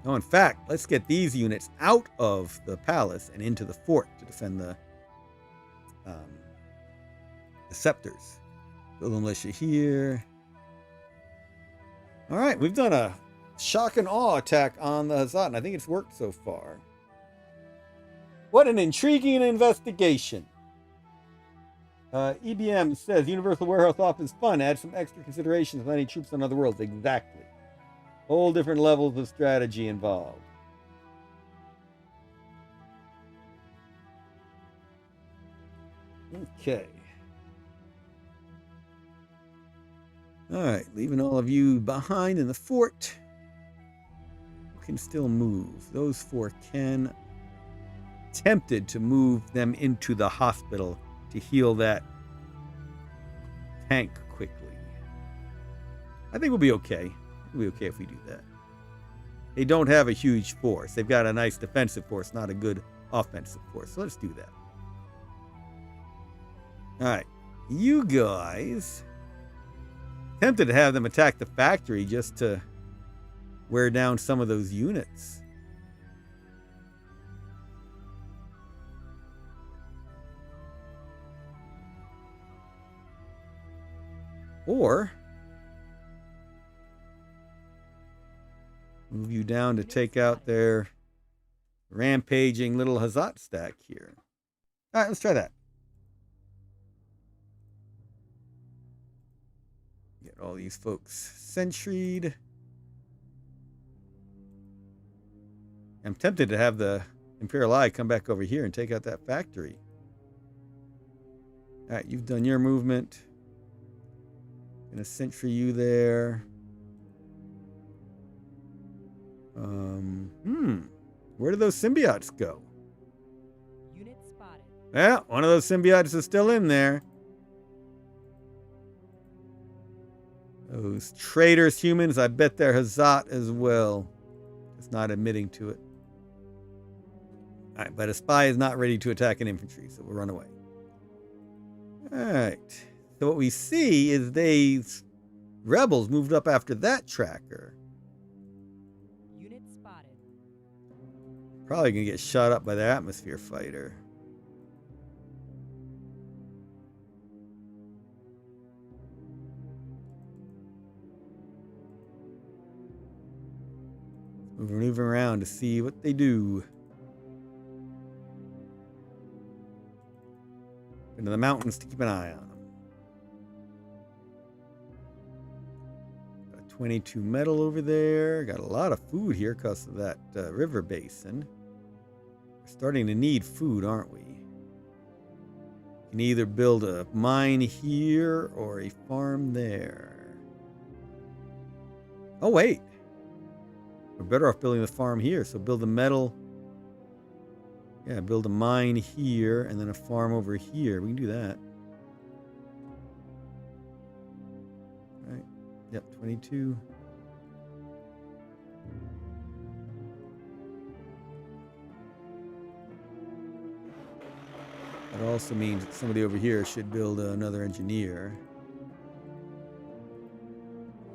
No, in fact, let's get these units out of the palace and into the fort to defend the scepters. Build a militia here. All right, we've done a shock and awe attack on the Hazat, and I think it's worked so far. What an intriguing investigation. EBM says Universal Warehouse Off is fun. Add some extra considerations with any troops on other worlds. Exactly. Whole different levels of strategy involved. Okay. All right, leaving all of you behind in the fort. We can still move. Those four can. Tempted to move them into the hospital to heal that tank quickly. I think we'll be okay. We'll be okay if we do that. They don't have a huge force. They've got a nice defensive force, not a good offensive force. So let's do that. All right. You guys. Tempted to have them attack the factory just to wear down some of those units. Or move you down to take out their rampaging little Hazat stack here. All right, let's try that. Get all these folks sentried. I'm tempted to have the Imperial Eye come back over here and take out that factory. All right, you've done your movement. Gonna sentry you there. Where did those symbiotes go? Unit spotted. Yeah, one of those symbiotes is still in there. Those traitors humans, I bet they're Hazat as well. It's not admitting to it. Alright, but a spy is not ready to attack an infantry, so we'll run away. Alright. So what we see is these rebels moved up after that tracker. Unit spotted. Probably gonna get shot up by the atmosphere fighter. We're moving around to see what they do. Into the mountains to keep an eye on them. Got 22 metal over there. Got a lot of food here because of that river basin. We're starting to need food, aren't we? You can either build a mine here or a farm there. Oh, wait. We're better off building the farm here. So build the metal. Yeah, build a mine here and then a farm over here. We can do that. All right. Yep, 22. That also means that somebody over here should build another engineer.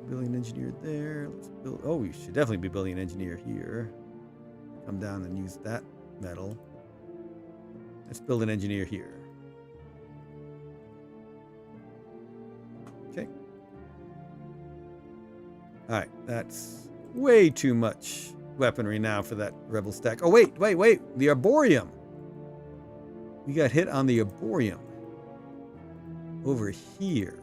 Building an engineer there. Let's build. Oh, we should definitely be building an engineer here. Come down and use that metal. Let's build an engineer here. Okay. Alright, that's way too much weaponry now for that rebel stack. Oh, wait. The Arboreum. We got hit on the Arboreum. Over here.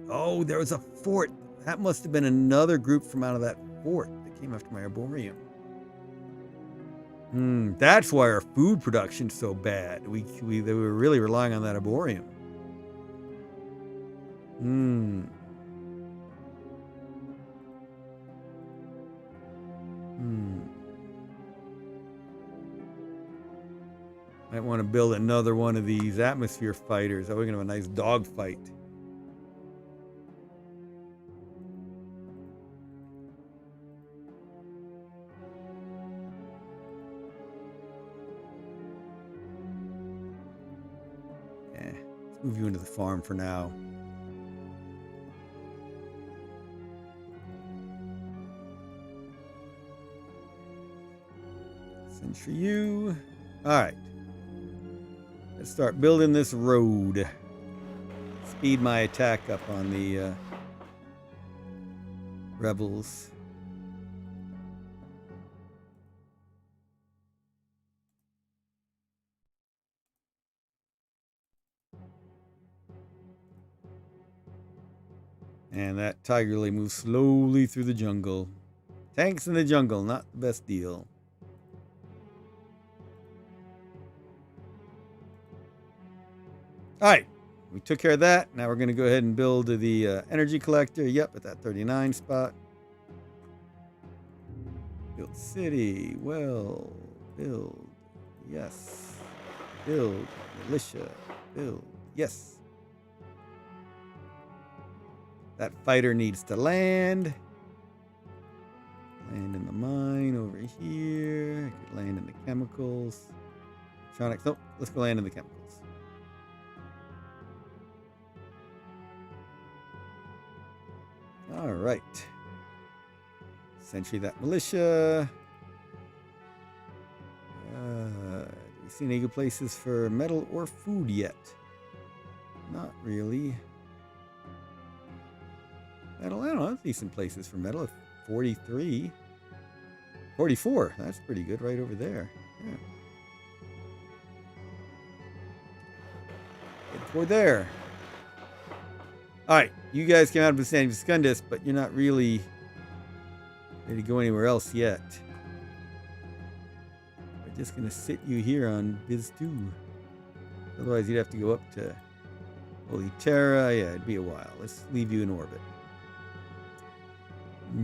Oh, there was a fort. That must have been another group from out of that fort that came after my Arboreum. That's why our food production's so bad. They were really relying on that Arboreum. Might want to build another one of these atmosphere fighters. Oh, we're gonna have a nice dog fight. Move you into the farm for now. Sentry you. Alright. Let's start building this road. Speed my attack up on the rebels. And that tiger lily moves slowly through the jungle. Tanks in the jungle, not the best deal. Alright, we took care of that. Now we're going to go ahead and build the energy collector. Yep, at that 39 spot. Build city. Well, build. Yes. Build. Militia. Build. Yes. That fighter needs to land. Land in the mine over here. I could land in the chemicals. Electronics. Nope. Let's go land in the chemicals. All right. Sentry that militia. Do we see any good places for metal or food yet? Not really. Metal, I don't know. Decent places for metal. 43. 44. That's pretty good right over there. Yeah. Get toward there. Alright. You guys came out of the San Viscundus, but you're not really ready to go anywhere else yet. We're just going to sit you here on Biz 2. Otherwise, you'd have to go up to Holy Terra, yeah, it'd be a while. Let's leave you in orbit.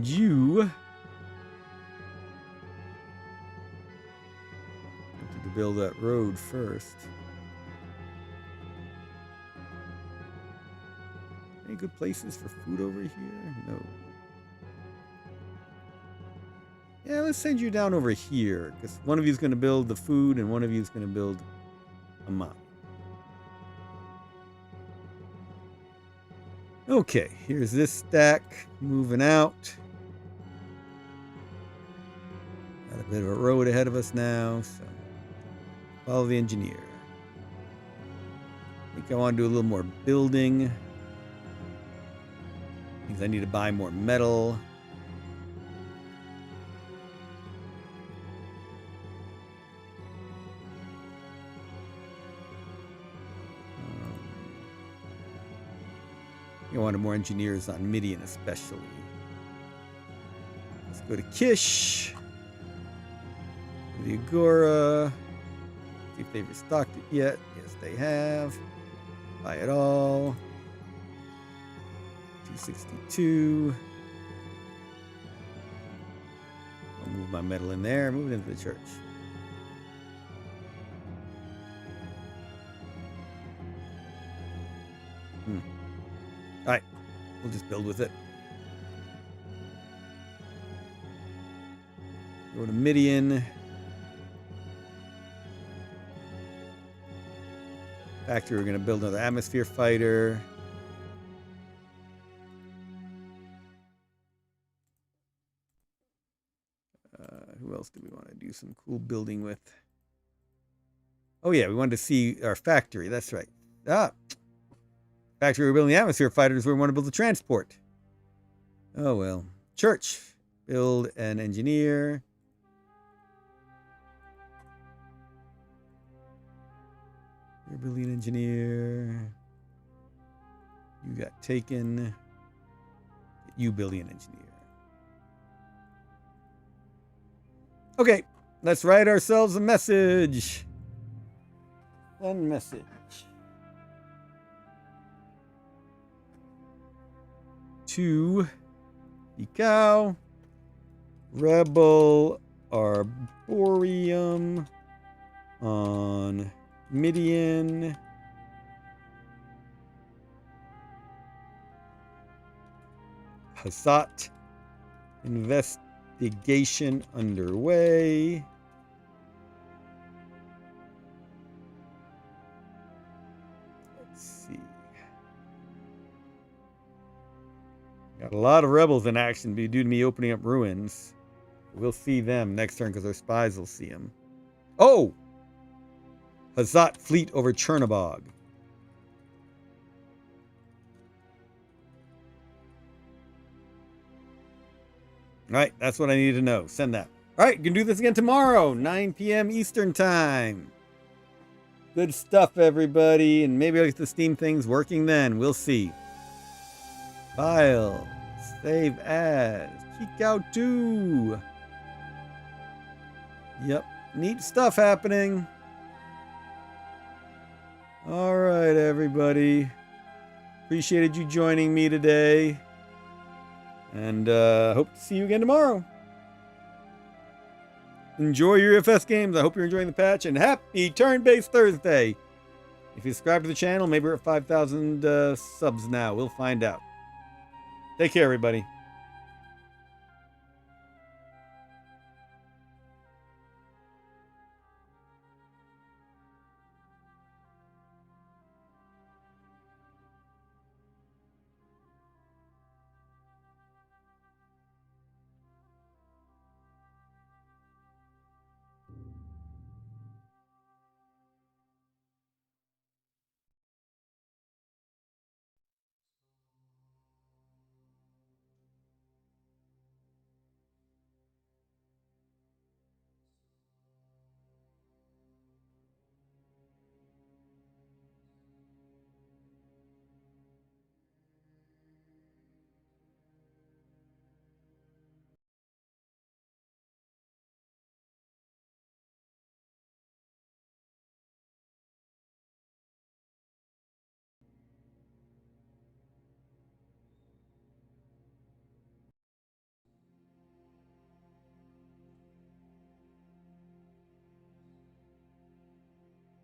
You wanted to build that road first. Any good places for food over here? No. Yeah, let's send you down over here, because one of you is going to build the food and one of you is going to build a mine. Okay, here's this stack moving out. Got a bit of a road ahead of us now, so follow the engineer. I think I want to do a little more building. Means I need to buy more metal. I wanted more engineers on Midian especially. Let's go to Kish. The Agora. See if they've restocked it yet. Yes, they have. Buy it all. 262. I'll move my metal in there. Move it into the church. Alright, we'll just build with it. Go to Midian. Factory, we're going to build another atmosphere fighter. Who else do we want to do some cool building with? Oh yeah, we wanted to see our factory. That's right. Factory, we're building the atmosphere fighters. We want to build the transport. Oh well. Church. Build an engineer. You're building an engineer. You got taken. You building an engineer. Okay, let's write ourselves a message. Send message. To Cow, Rebel Arboreum on Midian. Passat investigation underway. Let's see. Got a lot of rebels in action due to me opening up ruins. We'll see them next turn because our spies will see them. Oh! Hazat fleet over Chernobog. Alright, that's what I need to know. Send that. Alright, you can do this again tomorrow, 9 p.m. Eastern Time. Good stuff, everybody. And maybe I'll get the Steam things working then. We'll see. File. Save as. Kick out 2. Yep. Neat stuff happening. Alright, everybody. Appreciated you joining me today. And hope to see you again tomorrow. Enjoy your EFS games. I hope you're enjoying the patch. And happy Turn-Based Thursday. If you subscribe to the channel, maybe we're at 5,000 subs now. We'll find out. Take care, everybody.